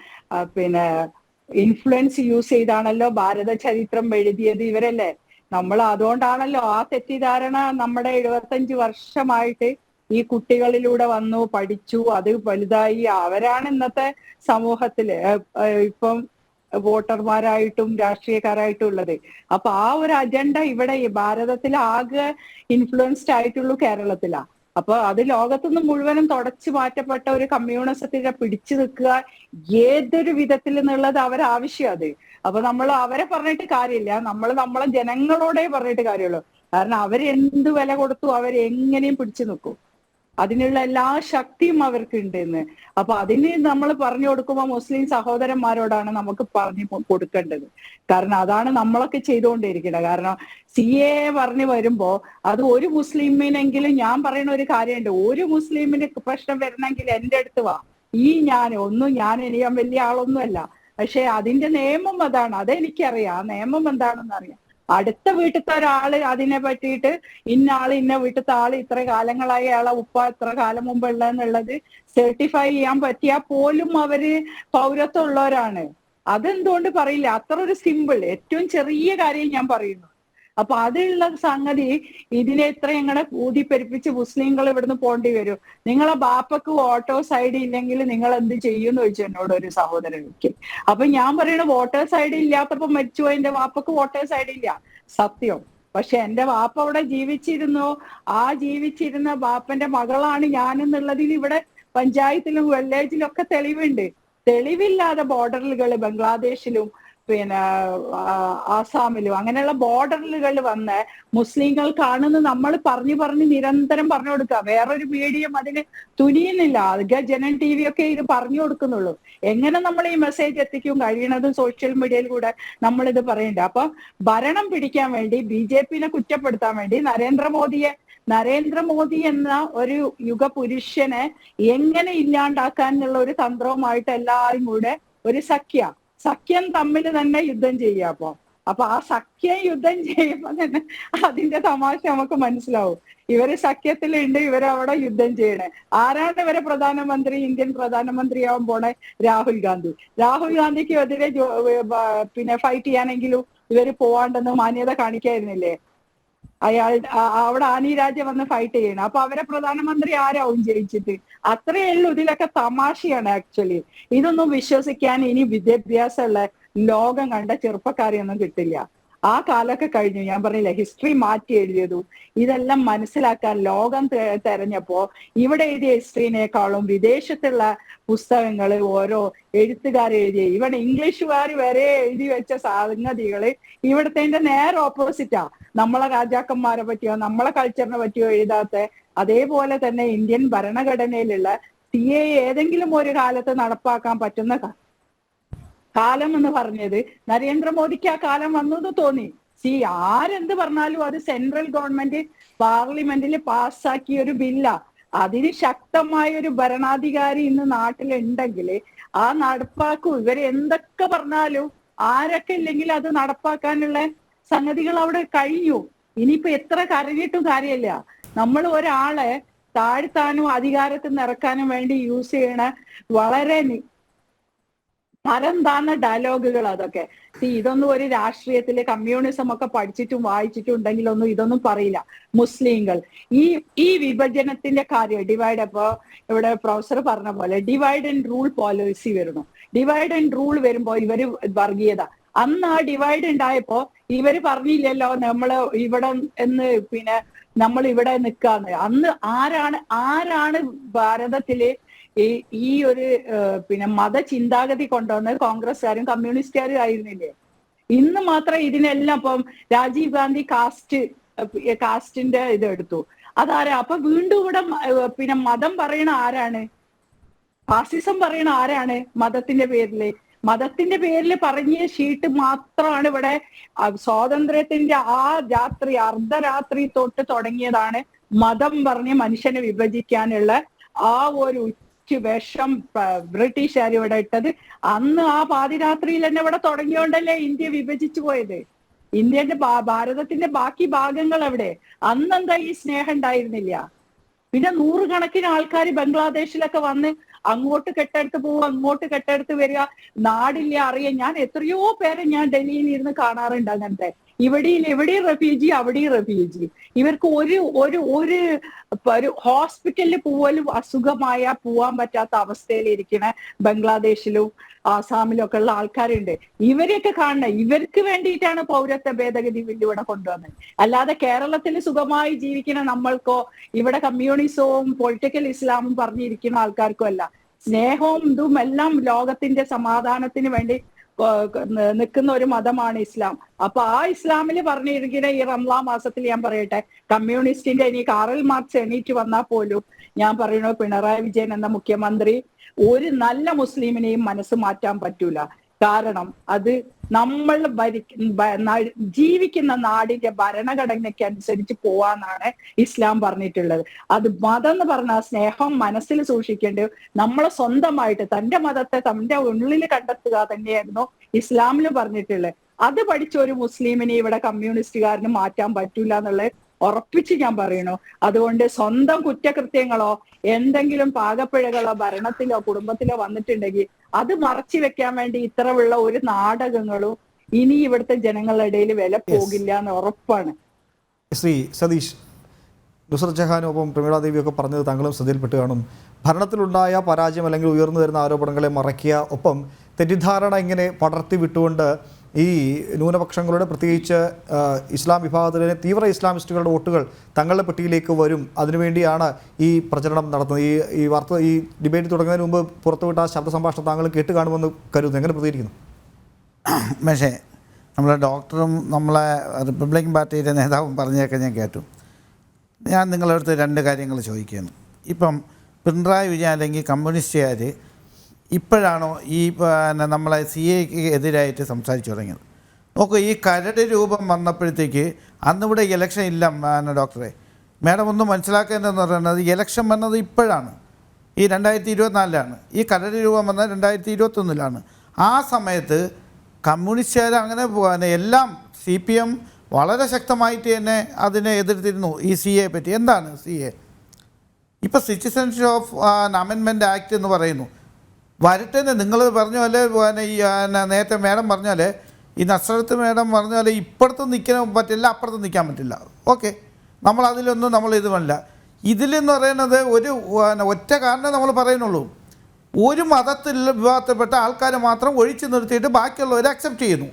ഇൻഫ്ലുവൻസ് യൂസ് ചെയ്താണല്ലോ ഭാരത ചരിത്രം എഴുതിയത് ഇവരല്ലേ. നമ്മൾ അതുകൊണ്ടാണല്ലോ ആ തെറ്റിദ്ധാരണ നമ്മുടെ 75 വർഷമായിട്ട് ഈ കുട്ടികളിലൂടെ വന്നു, പഠിച്ചു, അത് വലുതായി. അവരാണ് ഇന്നത്തെ സമൂഹത്തില് ഇപ്പം വോട്ടർമാരായിട്ടും രാഷ്ട്രീയക്കാരായിട്ടും ഉള്ളത്. അപ്പൊ ആ ഒരു അജണ്ട ഇവിടെ ഭാരതത്തിൽ ആകെ ഇൻഫ്ലുവൻസ്ഡ് ആയിട്ടുള്ളൂ കേരളത്തിലാ. അപ്പൊ അത് ലോകത്തുനിന്ന് മുഴുവനും തുടച്ചു മാറ്റപ്പെട്ട ഒരു കമ്മ്യൂണിസത്തിനെ പിടിച്ചു നിൽക്കുക ഏതൊരു വിധത്തിൽ എന്നുള്ളത് അവരാവശ്യം അത്. അപ്പൊ നമ്മൾ അവരെ പറഞ്ഞിട്ട് കാര്യമില്ല, നമ്മളെ ജനങ്ങളോടെ പറഞ്ഞിട്ട് കാര്യമുള്ളൂ. കാരണം അവരെന്ത് വില കൊടുത്തു അവരെങ്ങനെയും പിടിച്ചു നിൽക്കും. അതിനുള്ള എല്ലാ ശക്തിയും അവർക്ക് ഉണ്ടെന്ന്. അപ്പൊ അതിന് നമ്മൾ പറഞ്ഞു കൊടുക്കുമ്പോൾ മുസ്ലിം സഹോദരന്മാരോടാണ് നമുക്ക് പറഞ്ഞു കൊടുക്കേണ്ടത്. കാരണം അതാണ് നമ്മളൊക്കെ ചെയ്തുകൊണ്ടിരിക്കുന്നത്. കാരണം CA പറഞ്ഞു വരുമ്പോ അത് ഒരു മുസ്ലിമിനെങ്കിലും, ഞാൻ പറയുന്ന ഒരു കാര്യമുണ്ട്, ഒരു മുസ്ലിമിന് പ്രശ്നം വരണമെങ്കിൽ എൻ്റെ അടുത്ത് വാ. ഞാൻ വലിയ ആളൊന്നുമല്ല, പക്ഷെ അതിന്റെ നിയമം അതാണ്, അതെനിക്കറിയാം. ആ നിയമം എന്താണെന്ന് അറിയാം. അടുത്ത വീട്ടിലത്തെ ഒരാള് അതിനെ പറ്റിയിട്ട് ഇന്ന വീട്ടിലത്തെ ആള് ഇത്ര കാലങ്ങളായി അയാളെ ഉപ്പ ഇത്ര കാലം മുമ്പ് ഉള്ളതെന്നുള്ളത് സർട്ടിഫൈ ചെയ്യാൻ പറ്റിയാൽ പോലും അവര് പൗരത്വം ഉള്ളവരാണ്. അതെന്തുകൊണ്ട് പറയില്ല? അത്ര ഒരു സിമ്പിൾ ഏറ്റവും ചെറിയ കാര്യം ഞാൻ പറയുന്നു. അപ്പൊ അതിലുള്ള സംഗതി ഇതിനെ ഇത്ര ഞങ്ങളെ ഊതിപ്പെരിപ്പിച്ച് മുസ്ലിങ്ങൾ ഇവിടുന്ന് പോണ്ടി വരും. നിങ്ങളെ ബാപ്പക്ക് വോട്ടേഴ്സ് ID ഇല്ലെങ്കിൽ നിങ്ങൾ എന്ത് ചെയ്യുമെന്ന് ചോദിച്ചു എന്നോട് ഒരു സഹോദരൻ ഒരിക്കൽ. അപ്പൊ ഞാൻ പറയണ വോട്ടേഴ്സ് ID ഇല്ലാത്തപ്പോ മരിച്ചു, എന്റെ ബാപ്പക്ക് വോട്ടേഴ്സ് ID ഇല്ല, സത്യം. പക്ഷെ എന്റെ ബാപ്പ അവിടെ ജീവിച്ചിരുന്നു. ആ ജീവിച്ചിരുന്ന ബാപ്പന്റെ മകളാണ് ഞാനെന്നുള്ളതിൽ ഇവിടെ പഞ്ചായത്തിലും വില്ലേജിലും ഒക്കെ തെളിവുണ്ട്. തെളിവില്ലാതെ ബോർഡറുകൾ ബംഗ്ലാദേശിലും ആസാമിലും അങ്ങനെയുള്ള ബോർഡറുകൾ വന്ന് മുസ്ലിങ്ങൾക്കാണെന്ന് നമ്മൾ പറഞ്ഞ് നിരന്തരം പറഞ്ഞു കൊടുക്കുക. വേറൊരു മീഡിയം അതിന് തുനിയുന്നില്ല. അതൊക്കെ ജനൻ TV ഒക്കെ ഇത് പറഞ്ഞു കൊടുക്കുന്നുള്ളൂ. എങ്ങനെ നമ്മൾ ഈ മെസ്സേജ് എത്തിക്കും? കഴിയണതും സോഷ്യൽ മീഡിയയിൽ കൂടെ നമ്മളിത് പറയണ്ട. അപ്പൊ ഭരണം പിടിക്കാൻ വേണ്ടി BJP-നെ കുറ്റപ്പെടുത്താൻ വേണ്ടി നരേന്ദ്രമോദി എന്ന ഒരു യുഗപുരുഷനെ എങ്ങനെ ഇല്ലാണ്ടാക്കാൻ എന്നുള്ള ഒരു തന്ത്രവുമായിട്ട് എല്ലാവരും കൂടെ ഒരു സഖ്യം തമ്മിൽ തന്നെ യുദ്ധം ചെയ്യുക. അപ്പൊ ആ സഖ്യം യുദ്ധം ചെയ്യുമ്പോ തന്നെ അതിന്റെ തമാശ നമുക്ക് മനസ്സിലാവും. ഇവര് സഖ്യത്തിലുണ്ട്, ഇവരവിടെ യുദ്ധം ചെയ്യണേ. ആരാണ് ഇവരെ ഇന്ത്യൻ പ്രധാനമന്ത്രിയാവാൻ പോണേ? രാഹുൽ ഗാന്ധിക്ക് എതിരെ ഫൈറ്റ് ചെയ്യാനെങ്കിലും ഇവര് പോവാണ്ടെന്ന് മാന്യത കാണിക്കായിരുന്നില്ലേ? അവിടെ ആനി രാജ വന്ന് ഫൈറ്റ് ചെയ്യണം. അപ്പൊ അവരെ പ്രധാനമന്ത്രി ആരാവും ജയിച്ചിട്ട്? അത്രയേ ഉള്ളൂ. ഇതിലൊക്കെ തമാശയാണ് ആക്ച്വലി. ഇതൊന്നും വിശ്വസിക്കാൻ ഇനി വിദ്യാഭ്യാസമുള്ള ലോകം കണ്ട ചെറുപ്പക്കാരെയൊന്നും കിട്ടില്ല. ആ കാലമൊക്കെ കഴിഞ്ഞു. ഞാൻ പറഞ്ഞില്ല, ഹിസ്റ്ററി മാറ്റി എഴുതിയതും ഇതെല്ലാം മനസ്സിലാക്കാൻ ലോകം തെരഞ്ഞപ്പോ ഇവിടെ എഴുതിയ ഹിസ്റ്ററിനേക്കാളും വിദേശത്തുള്ള പുസ്തകങ്ങൾ ഓരോ എഴുത്തുകാർ എഴുതിയ, ഇവിടെ ഇംഗ്ലീഷുകാർ വരെ എഴുതി വെച്ച സംഗതികള് ഇവിടുത്തെ നേരെ ഓപ്പോസിറ്റാ. നമ്മളെ രാജാക്കന്മാരെ പറ്റിയോ നമ്മളെ കൾച്ചറിനെ പറ്റിയോ എഴുതാത്ത, അതേപോലെ തന്നെ ഇന്ത്യൻ ഭരണഘടനയിലുള്ള CAA ഏതെങ്കിലും ഒരു കാലത്ത് നടപ്പാക്കാൻ പറ്റുന്ന കാലം എന്ന് പറഞ്ഞത് നരേന്ദ്രമോദിക്ക് ആ കാലം വന്നു തോന്നി. ആരെന്ത് പറഞ്ഞാലും അത് സെൻട്രൽ ഗവൺമെന്റ് പാർലമെന്റിൽ പാസ്സാക്കിയ ഒരു ബില്ല. അതിന് ശക്തമായ ഒരു ഭരണാധികാരി ഇന്ന് നാട്ടിലുണ്ടെങ്കിൽ ആ നടപ്പാക്കും. ഇവര് എന്തൊക്കെ പറഞ്ഞാലും ആരൊക്കെ ഇല്ലെങ്കിൽ അത് നടപ്പാക്കാനുള്ള സംഗതികൾ അവിടെ കഴിഞ്ഞു. ഇനിയിപ്പോ എത്ര കരഞ്ഞിട്ടും കാര്യമില്ല. നമ്മൾ ഒരാളെ താഴ്ത്താനും അധികാരത്തിൽ നിറക്കാനും വേണ്ടി യൂസ് ചെയ്യണ വളരെ തരം താന്ന ഡയലോഗുകൾ അതൊക്കെ. ഇതൊന്നും ഒരു രാഷ്ട്രീയത്തിലെ കമ്മ്യൂണിസം ഒക്കെ പഠിച്ചിട്ടും വായിച്ചിട്ടും ഉണ്ടെങ്കിലൊന്നും ഇതൊന്നും പറയില്ല. മുസ്ലിങ്ങൾ ഈ വിഭജനത്തിന്റെ കാര്യം ഡിവൈഡ്, അപ്പോ ഇവിടെ പ്രൊഫസർ പറഞ്ഞ പോലെ ഡിവൈഡ് ആൻഡ് റൂൾ പോളിസി വരുന്നു. ഡിവൈഡ് ആൻഡ് റൂൾ വരുമ്പോ ഇവര് വർഗീയത, അന്ന് ആ ഡിവൈഡ് ഉണ്ടായപ്പോ ഇവര് പറഞ്ഞില്ലല്ലോ നമ്മള് ഇവിടെ എന്ന്, പിന്നെ നമ്മൾ ഇവിടെ നിൽക്കാന്ന്. അന്ന് ആരാണ് ഭാരതത്തില് ഈ ഒരു പിന്നെ മതചിന്താഗതി കൊണ്ടുവന്നത്? കോൺഗ്രസ്സുകാരും കമ്മ്യൂണിസ്റ്റുകാരും ആയിരുന്നില്ലേ? ഇന്ന് മാത്രം ഇതിനെല്ലാം ഇപ്പം രാജീവ് ഗാന്ധി കാസ്റ്റിന്റെ ഇത് എടുത്തു. അതാരാ? അപ്പൊ വീണ്ടും ഇവിടെ പിന്നെ മതം പറയണ ആരാണ്? ഫാസിസം പറയണ ആരാണ്? മതത്തിന്റെ പേരിൽ പറഞ്ഞ ഷീട്ട് മാത്രമാണ് ഇവിടെ. സ്വാതന്ത്ര്യത്തിന്റെ ആ രാത്രി അർദ്ധരാത്രി തൊട്ട് തുടങ്ങിയതാണ് മതം പറഞ്ഞ് മനുഷ്യനെ വിഭജിക്കാനുള്ള ആ ഒരു വിഷം ബ്രിട്ടീഷുകാർ ഇവിടെ ഇട്ടത്. അന്ന് ആ പാതിരാത്രിയിൽ തന്നെ ഇവിടെ തുടങ്ങിയോണ്ടല്ലേ ഇന്ത്യ വിഭജിച്ചു പോയത്. ഇന്ത്യന്റെ ഭാരതത്തിന്റെ ബാക്കി ഭാഗങ്ങൾ എവിടെ? അന്നെന്താ ഈ സ്നേഹം ഉണ്ടായിരുന്നില്ല? പിന്നെ നൂറുകണക്കിന് ആൾക്കാർ ബംഗ്ലാദേശിലൊക്കെ വന്ന് അങ്ങോട്ട് കെട്ടെടുത്ത് പോവുക, അങ്ങോട്ട് കെട്ടെടുത്ത് വരിക, നാടില്ല അറിയാൻ. ഞാൻ എത്രയോ പേരെ ഞാൻ ഡൽഹിയിൽ ഇരുന്ന് കാണാറുണ്ട് അങ്ങനത്തെ. എവിടെയും റെഫ്യൂജി, അവിടെയും റെഫ്യൂജി. ഇവർക്ക് ഒരു ഹോസ്പിറ്റലിൽ പോലും അസുഖമായ പോവാൻ പറ്റാത്ത അവസ്ഥയിൽ ഇരിക്കണ ബംഗ്ലാദേശിലും ആസാമിലും ഒക്കെ ഉള്ള ആൾക്കാരുണ്ട്. ഇവരെയൊക്കെ കാണണം. ഇവർക്ക് വേണ്ടിയിട്ടാണ് പൗരത്വ ഭേദഗതി ബില്ല് ഇവിടെ കൊണ്ടുവന്നത്. അല്ലാതെ കേരളത്തിൽ സുഖമായി ജീവിക്കുന്ന നമ്മൾക്കോ ഇവിടെ കമ്മ്യൂണിസവും പൊളിറ്റിക്കൽ ഇസ്ലാമും പറഞ്ഞിരിക്കുന്ന ആൾക്കാർക്കോ അല്ല. സ്നേഹവും ഇതും എല്ലാം ലോകത്തിന്റെ സമാധാനത്തിന് വേണ്ടി നിൽക്കുന്ന ഒരു മതമാണ് ഇസ്ലാം. അപ്പൊ ആ ഇസ്ലാമിൽ പറഞ്ഞിരിക്കുന്ന ഈ റംലാൻ മാസത്തിൽ ഞാൻ പറയട്ടെ, കമ്മ്യൂണിസ്റ്റിന്റെ ഇനി കാറൽ മാർക്സ് എണീറ്റ് വന്നാൽ പോലും ഞാൻ പറയണു, പിണറായി വിജയൻ എന്ന മുഖ്യമന്ത്രി ഒരു നല്ല മുസ്ലിമിനെയും മനസ്സ് മാറ്റാൻ പറ്റൂല. കാരണം അത് നമ്മൾ ജീവിക്കുന്ന നാടിന്റെ ഭരണഘടനയ്ക്ക് അനുസരിച്ച് പോവാന്നാണ് ഇസ്ലാം പറഞ്ഞിട്ടുള്ളത്. അത് മതം എന്ന് പറഞ്ഞാൽ സ്നേഹം മനസ്സിൽ സൂക്ഷിക്കേണ്ടത്, നമ്മളെ സ്വന്തമായിട്ട് തന്റെ മതത്തെ തന്റെ ഉള്ളിൽ കണ്ടെത്തുക തന്നെയായിരുന്നു ഇസ്ലാമിൽ പറഞ്ഞിട്ടുള്ളത്. അത് പഠിച്ച ഒരു മുസ്ലിമിനെ ഇവിടെ കമ്മ്യൂണിസ്റ്റുകാരന് മാറ്റാൻ പറ്റൂല എന്നുള്ളത് ഉറപ്പിച്ച് ഞാൻ പറയണു. അതുകൊണ്ട് സ്വന്തം കുറ്റകൃത്യങ്ങളോ എന്തെങ്കിലും പാകപ്പിഴകളോ ഭരണത്തിലോ കുടുംബത്തിലോ വന്നിട്ടുണ്ടെങ്കിൽ അത് മറച്ചു വെക്കാൻ വേണ്ടി ഇത്തരമുള്ള ഒരു നാടകങ്ങളും ഇനി ഇവിടുത്തെ ജനങ്ങളുടെ ഇടയിൽ വില പോകില്ല എന്ന് ഉറപ്പാണ്. ശ്രീ സതീഷ്, നുസ്രത്ത് ജഹാനൊപ്പം പ്രമീള ദേവിയൊക്കെ പറഞ്ഞത് താങ്കളും ശ്രദ്ധയിൽപ്പെട്ട് കാണും. ഭരണത്തിലുണ്ടായ പരാജയം അല്ലെങ്കിൽ ഉയർന്നു വരുന്ന ആരോപണങ്ങളെ മറയ്ക്കുക, ഒപ്പം തെറ്റിദ്ധാരണ ഇങ്ങനെ പടർത്തി വിട്ടുകൊണ്ട് ഈ ന്യൂനപക്ഷങ്ങളുടെ, പ്രത്യേകിച്ച് ഇസ്ലാം വിഭാഗത്തിലെ തീവ്ര ഇസ്ലാമിസ്റ്റുകളുടെ വോട്ടുകൾ തങ്ങളുടെ പെട്ടിയിലേക്ക് വരും, അതിനുവേണ്ടിയാണ് ഈ പ്രചരണം നടത്തുന്നത്. ഈ ഡിബേറ്റ് തുടങ്ങുന്നതിന് മുമ്പ് പുറത്തുവിട്ട ശബ്ദ സംഭാഷണം താങ്കൾ കേട്ട് കാണുമെന്ന് കരുതുന്നു. എങ്ങനെ പ്രതികരിക്കുന്നു? പക്ഷേ നമ്മളെ ഡോക്ടറും നമ്മളെ റിപ്പബ്ലിക്കൻ പാർട്ടിയുടെ നേതാവും പറഞ്ഞതൊക്കെ ഞാൻ കേട്ടു. ഞാൻ നിങ്ങളടുത്ത് രണ്ട് കാര്യങ്ങൾ ചോദിക്കുകയാണ്. ഇപ്പം പിണറായി വിജയൻ അല്ലെങ്കിൽ കമ്മ്യൂണിസ്റ്റുകാർ ഇപ്പോഴാണോ ഈ നമ്മളെ CAക്ക് എതിരായിട്ട് സംസാരിച്ചു തുടങ്ങിയത്? നോക്കൂ, ഈ കരട് രൂപം വന്നപ്പോഴത്തേക്ക് അന്നിവിടെ ഇലക്ഷൻ ഇല്ല ഡോക്ടറെ. മാഡം ഒന്ന് മനസ്സിലാക്കേണ്ടതെന്ന് പറയുന്നത് ഇലക്ഷൻ വന്നത് ഇപ്പോഴാണ്, ഈ 2024 ഈ കരട് രൂപം വന്നത് 2021 ആ സമയത്ത് കമ്മ്യൂണിസ്റ്റുകാർ അങ്ങനെ എല്ലാം CPM വളരെ ശക്തമായിട്ട് തന്നെ അതിനെ എതിർത്തിരുന്നു ഈ CA പറ്റി. എന്താണ് CA? ഇപ്പോൾ സിറ്റിസൺഷിപ്പ് ഓഫ് അമെൻമെൻറ്റ് ആക്ട് എന്ന് പറയുന്നു. വരട്ടെ, നിങ്ങൾ പറഞ്ഞ പോലെ ഈ നേരത്തെ മാഡം പറഞ്ഞ പോലെ, ഈ നസ്രത്ത് മാഡം പറഞ്ഞ പോലെ ഇപ്പുറത്തും നിൽക്കാൻ പറ്റില്ല, അപ്പുറത്തും നിൽക്കാൻ പറ്റില്ല. ഓക്കെ, നമ്മളതിലൊന്നും ഇതില്ല. ഇതിലെന്ന് പറയുന്നത് ഒരു ഒറ്റ കാരണം നമ്മൾ പറയുന്നുള്ളൂ, ഒരു മതത്തിൽ വിഭാഗത്തിൽപ്പെട്ട ആൾക്കാരെ മാത്രം ഒഴിച്ചു നിർത്തിയിട്ട് ബാക്കിയുള്ളവരെ അക്സെപ്റ്റ് ചെയ്യുന്നു.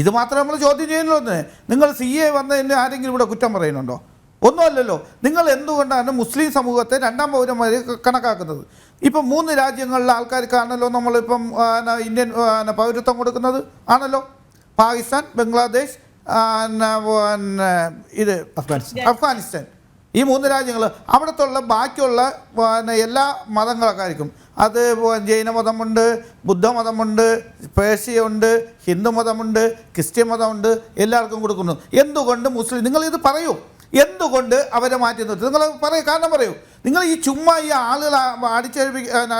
ഇത് മാത്രം നമ്മൾ ചോദ്യം ചെയ്യുന്നല്ലോ. നിങ്ങൾ CA വന്നതിന് ആരെങ്കിലും ഇവിടെ കുറ്റം പറയുന്നുണ്ടോ? ഒന്നുമല്ലല്ലോ. നിങ്ങൾ എന്തുകൊണ്ടാണ് മുസ്ലിം സമൂഹത്തെ രണ്ടാം പൗരന്മാരെ കണക്കാക്കുന്നത്? ഇപ്പം 3 രാജ്യങ്ങളിലെ ആൾക്കാർക്കാണല്ലോ നമ്മളിപ്പം ഇന്ത്യൻ പൗരത്വം കൊടുക്കുന്നത് ആണല്ലോ. പാകിസ്ഥാൻ, ബംഗ്ലാദേശ്, ഇത് അഫ്ഗാനിസ്ഥാൻ. ഈ 3 രാജ്യങ്ങൾ. അവിടത്തുള്ള ബാക്കിയുള്ള എല്ലാ മതങ്ങളൊക്കെയായിരിക്കും. അത് ജൈനമതമുണ്ട്, ബുദ്ധമതമുണ്ട്, പേർഷ്യയുണ്ട്, ഹിന്ദു മതമുണ്ട്, ക്രിസ്ത്യൻ മതമുണ്ട്, എല്ലാവർക്കും കൊടുക്കുന്നു. എന്തുകൊണ്ട് മുസ്ലിം, നിങ്ങളിത് പറയൂ, എന്തുകൊണ്ട് അവരെ മാറ്റി നിർത്തി? നിങ്ങൾ പറയൂ, കാരണം പറയൂ. നിങ്ങൾ ഈ ചുമ്മാ ഈ ആളുകൾ അടിച്ചേൽപ്പിക്കാൻ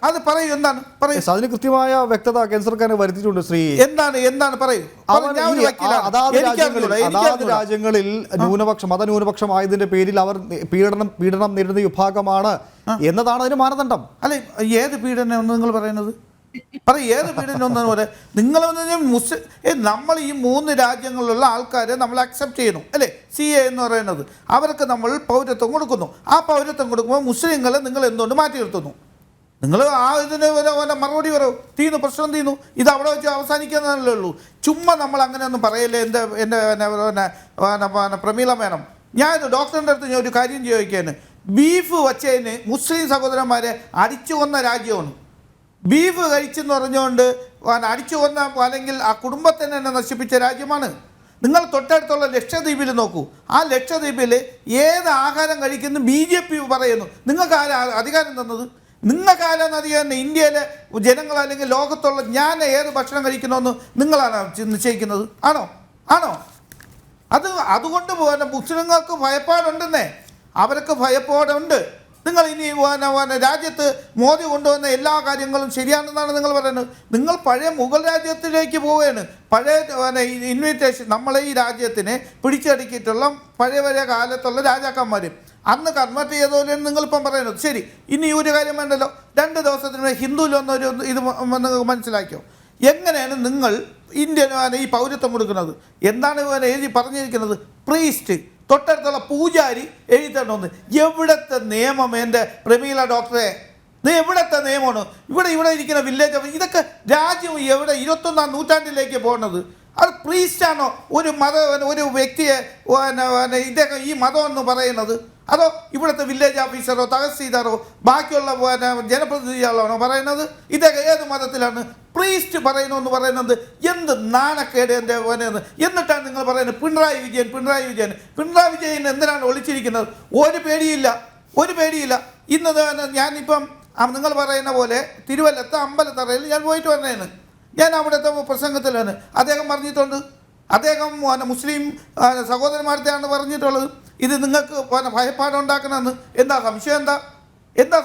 അത് പറയൂ. എന്താണ് പറയൂ? അതിന് കൃത്യമായ വ്യക്തത കേന്ദ്ര സർക്കാർ വരുത്തിയിട്ടുണ്ട്. ശ്രീ എന്താണ് പറയൂ. രാജ്യങ്ങളിൽ മതന്യൂനപക്ഷമായതിന്റെ പേരിൽ അവർ പീഡനം നേരിടുന്ന വിഭാഗമാണ് എന്നതാണ് അതിന് മാനദണ്ഡം. അല്ലെ, ഏത് പീഡനം എന്ന് നിങ്ങൾ പറയുന്നത്? ഏത് പീഡനം ഒന്നും പോലെ നിങ്ങൾ നമ്മൾ ഈ 3 രാജ്യങ്ങളിലുള്ള ആൾക്കാരെ നമ്മൾ അക്സെപ്റ്റ് ചെയ്യുന്നു അല്ലേ? CA എന്ന് പറയുന്നത് അവർക്ക് നമ്മൾ പൗരത്വം കൊടുക്കുന്നു. ആ പൗരത്വം കൊടുക്കുമ്പോൾ മുസ്ലിങ്ങളെ നിങ്ങൾ എന്തുകൊണ്ട് മാറ്റി നിർത്തുന്നു? നിങ്ങൾ ഇതിന് മറുപടി പറയൂ. പ്രശ്നം തീർന്നു. ഇത് അവിടെ വെച്ച് അവസാനിക്കുന്നതല്ലേ ഉള്ളൂ. ചുമ്മാ നമ്മൾ അങ്ങനെയൊന്നും പറയല്ലേ. എൻ്റെ പ്രമീള മേനം, ഞാൻ ഡോക്ടറിൻ്റെ അടുത്ത് ഞാൻ ഒരു കാര്യം ചോദിക്കാന്. ബീഫ് വച്ചതിന് മുസ്ലിം സഹോദരന്മാരെ അടിച്ചു കൊന്ന രാജ്യമാണ്. ബീഫ് കഴിച്ചെന്ന് പറഞ്ഞുകൊണ്ട് അടിച്ചു കൊന്ന അല്ലെങ്കിൽ ആ കുടുംബത്തെ തന്നെ നശിപ്പിച്ച രാജ്യമാണ്. നിങ്ങൾ തൊട്ടടുത്തുള്ള ലക്ഷദ്വീപിൽ നോക്കൂ. ആ ലക്ഷദ്വീപിൽ ഏത് ആഹാരം കഴിക്കുന്നു BJP പറയുന്നു. നിങ്ങൾക്ക് അധികാരം തന്നത്? നിങ്ങൾക്കാരാണ് അധികാരം? ഇന്ത്യയിലെ ജനങ്ങൾ അല്ലെങ്കിൽ ലോകത്തുള്ള ഞാൻ ഏത് ഭക്ഷണം കഴിക്കണമെന്ന് നിങ്ങളാണ് നിശ്ചയിക്കുന്നത്? ആണോ? അതുകൊണ്ട് മുസ്ലിങ്ങൾക്ക് ഭയപ്പാടുണ്ടെന്നേ. അവർക്ക് ഭയപ്പാടുണ്ട്. നിങ്ങൾ ഇനി രാജ്യത്ത് മോദി കൊണ്ടുവന്ന എല്ലാ കാര്യങ്ങളും ശരിയാണെന്നാണ് നിങ്ങൾ പറയുന്നത്. നിങ്ങൾ പഴയ മുഗൾ രാജ്യത്തിലേക്ക് പോവുകയാണ്. പഴയ ഇൻവിറ്റേഷൻ നമ്മളെ ഈ രാജ്യത്തിനെ പിടിച്ചടക്കിയിട്ടുള്ള പഴയ കാലത്തുള്ള രാജാക്കന്മാർ അന്ന് കൺവേർട്ട് ചെയ്തതുപോലെയാണ് നിങ്ങളിപ്പം പറയുന്നത്. ശരി, ഇനി ഒരു കാര്യം വേണ്ടല്ലോ. 2 ദിവസത്തിന് ഹിന്ദുവിലൊന്നൊരു ഇത് മനസ്സിലാക്കിയോ? എങ്ങനെയാണ് നിങ്ങൾ ഇന്ത്യൻ ഈ പൗരത്വം കൊടുക്കുന്നത്? എന്താണ് എഴുതി പറഞ്ഞിരിക്കുന്നത്? പ്രീസ്റ്റ്, തൊട്ടടുത്തുള്ള പൂജാരി എഴുതണമെന്ന്. എവിടത്തെ നിയമം എൻ്റെ പ്രമീള ഡോക്ടറെ? എവിടത്തെ നിയമമാണ്? ഇവിടെ ഇരിക്കുന്ന വില്ലേജ്, ഇതൊക്കെ രാജ്യം എവിടെ 21ാം നൂറ്റാണ്ടിലേക്ക് പോകുന്നത്? അത് പ്രീസ്റ്റാണോ ഒരു വ്യക്തിയെ ഇദ്ദേഹം ഈ മതം എന്ന് പറയുന്നത്? അതോ ഇവിടുത്തെ വില്ലേജ് ഓഫീസറോ തഹസീൽദാറോ ബാക്കിയുള്ള ജനപ്രതിനിധികളാണോ പറയുന്നത്? ഇദ്ദേഹം ഏത് മതത്തിലാണ്? പ്രീസ്റ്റ് പറയുന്നു പറയുന്നത് എന്ത് നാണക്കേട് എൻ്റെ പോനെന്ന്. എന്നിട്ടാണ് നിങ്ങൾ പറയുന്നത് പിണറായി വിജയൻ എന്തിനാണ് ഒളിച്ചിരിക്കുന്നത്? ഒരു പേടിയില്ല. ഇന്ന് ഞാനിപ്പം നിങ്ങൾ പറയുന്ന പോലെ തിരുവല്ലത്തെ അമ്പലത്തറയിൽ ഞാൻ പോയിട്ട് വന്നേന്ന്. ഞാൻ അവിടുത്തെ പ്രസംഗത്തിലാണ് അദ്ദേഹം പറഞ്ഞിട്ടുണ്ട്. അദ്ദേഹം മുസ്ലിം സഹോദരന്മാരുടെയാണ് പറഞ്ഞിട്ടുള്ളത്. ഇത് നിങ്ങൾക്ക് ഭയപ്പാടുണ്ടാക്കണമെന്ന്. എന്താ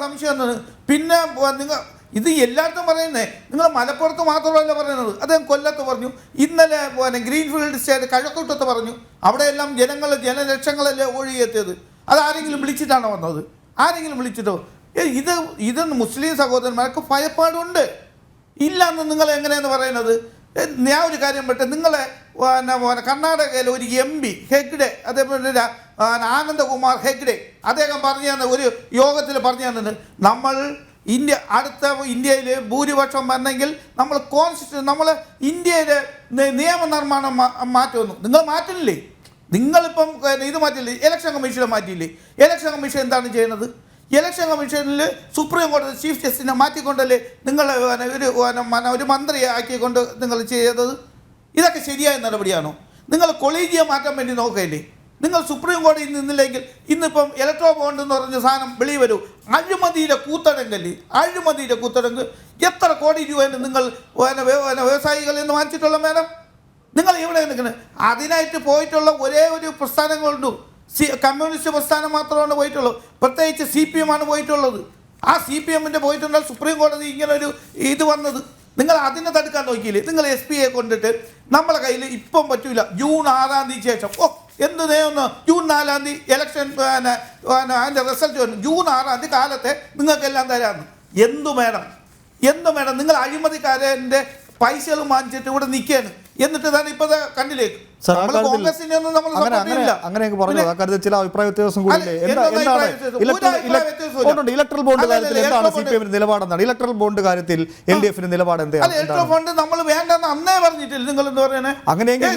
സംശയം എന്ന്? പിന്നെ നിങ്ങൾ ഇത് എല്ലായിടത്തും പറയുന്നേ. നിങ്ങൾ മലപ്പുറത്ത് മാത്രമല്ല പറയുന്നത്. അദ്ദേഹം കൊല്ലത്ത് പറഞ്ഞു. ഇന്നലെ ഗ്രീൻഫീൽഡ് സ്റ്റേറ്റ് കഴക്കൂട്ടത്ത് പറഞ്ഞു. അവിടെയെല്ലാം ജനലക്ഷങ്ങളല്ലേ ഒഴുകിയെത്തിയത്. അതാരെങ്കിലും വിളിച്ചിട്ടാണോ വന്നത്? ആരെങ്കിലും വിളിച്ചിട്ടോ? ഇത് മുസ്ലിം സഹോദരന്മാർക്ക് ഭയപ്പാടുണ്ട്. ഇല്ലയെന്ന് നിങ്ങൾ എങ്ങനെയെന്ന് പറയുന്നത്? ഞാൻ ഒരു കാര്യം പറ്റേ. നിങ്ങളെ കർണാടകയിലെ ഒരു MP ഹെഗ്ഡെ, അതേപോലെ ആനന്ദകുമാർ ഹെഗ്ഡെ, അദ്ദേഹം പറഞ്ഞു തന്ന ഒരു യോഗത്തിൽ പറഞ്ഞു തന്നത് നമ്മൾ ഇന്ത്യയിൽ ഭൂരിപക്ഷം വന്നെങ്കിൽ നമ്മൾ നമ്മൾ ഇന്ത്യയിലെ നിയമനിർമ്മാണം മാറ്റുമെന്നു. നിങ്ങൾ മാറ്റില്ലേ? നിങ്ങളിപ്പം ഇത് മാറ്റില്ലേ? ഇലക്ഷൻ കമ്മീഷനെ മാറ്റിയില്ലേ? ഇലക്ഷൻ കമ്മീഷൻ എന്താണ് ചെയ്യുന്നത്? ഇലക്ഷൻ കമ്മീഷനിൽ സുപ്രീം കോടതി ചീഫ് ജസ്റ്റിസിനെ മാറ്റിക്കൊണ്ടല്ലേ നിങ്ങൾ ഒരു മന്ത്രിയെ ആക്കിക്കൊണ്ട് നിങ്ങൾ ചെയ്തത്? ഇതൊക്കെ ശരിയായ നടപടിയാണോ? നിങ്ങൾ കൊളീജിയം മാറ്റാൻ വേണ്ടി നോക്കുകയില്ലേ? നിങ്ങൾ സുപ്രീം കോടതിയിൽ നിന്നില്ലെങ്കിൽ ഇന്നിപ്പം ഇലക്ട്രോ ബോണ്ട് എന്ന് പറഞ്ഞ സാധനം വെളിയിൽ വരൂ. അഴിമതിയുടെ കൂത്തടങ്ക് എത്ര കോടി രൂപയാണ് നിങ്ങൾ വ്യവസായികളിൽ നിന്ന് വാങ്ങിച്ചിട്ടുള്ള മേഡം? നിങ്ങൾ എവിടെ നിൽക്കുന്നത്? അതിനായിട്ട് പോയിട്ടുള്ള ഒരേ ഒരു പ്രസ്ഥാനങ്ങളുണ്ട്. കമ്മ്യൂണിസ്റ്റ് പ്രസ്ഥാനം മാത്രമാണ് പോയിട്ടുള്ളൂ. പ്രത്യേകിച്ച് CPM ആണ് പോയിട്ടുള്ളത്. ആ CPMൻ്റെ പോയിട്ടുണ്ടെങ്കിൽ സുപ്രീം കോടതി ഇങ്ങനൊരു ഇത് വന്നത്. നിങ്ങൾ അതിനെ തടുക്കാൻ നോക്കിയില്ലേ? നിങ്ങൾ SPയെ കൊണ്ടിട്ട് നമ്മളെ കയ്യിൽ ഇപ്പം പറ്റൂല. ജൂൺ 6-ാം തീയതി ശേഷം എന്ത് നിയമം? ജൂൺ 4-ാം തീയതി ഇലക്ഷൻ അതിൻ്റെ റിസൾട്ട് വന്നു. ജൂൺ 6-ാം തീയതി കാലത്തെ നിങ്ങൾക്കെല്ലാം തരാമെന്ന്. എന്തു വേണം? നിങ്ങൾ അഴിമതിക്കാരൻ്റെ പൈസകളും വാങ്ങിച്ചിട്ട് ഇവിടെ നിൽക്കുകയാണ്. എന്നിട്ട് തന്നെ ഇപ്പോൾ കണ്ടില്ലേ സർ, ആ നമ്മൾ കാര്യത്തിൽ കോൺഗ്രസിനെ ഒന്നും നമ്മൾ അങ്ങനെ support അങ്ങനെ ചെയ്യില്ല. അങ്ങനെ പറഞ്ഞു ആ കാര്യത്തിൽ ചില അഭിപ്രായ വ്യത്യാസം കൂടി അല്ല, ഇല്ലേ? എന്താണ് എന്താണ് അഭിപ്രായ വ്യത്യാസം? ഒരു അഭിപ്രായ വ്യത്യാസവും ഇല്ല. ഇലക്ട്രൽ ബോണ്ട് അല്ല, കാര്യത്തിൽ അല്ല, എന്താണ് electoral CPM നിലപാടെന്നാണ്? ഇലക്ട്രൽ ബോണ്ട് കാര്യത്തിൽ LDF നിലപാട് അല്ല, എന്താണ്? ഇലക്ട്രൽ ഫണ്ട് നമ്മൾ വേണ്ടെന്ന് അന്നേ പറഞ്ഞിട്ടില്ല. നിങ്ങൾ എന്താ പറയുന്നത്? അങ്ങനെയെങ്കിൽ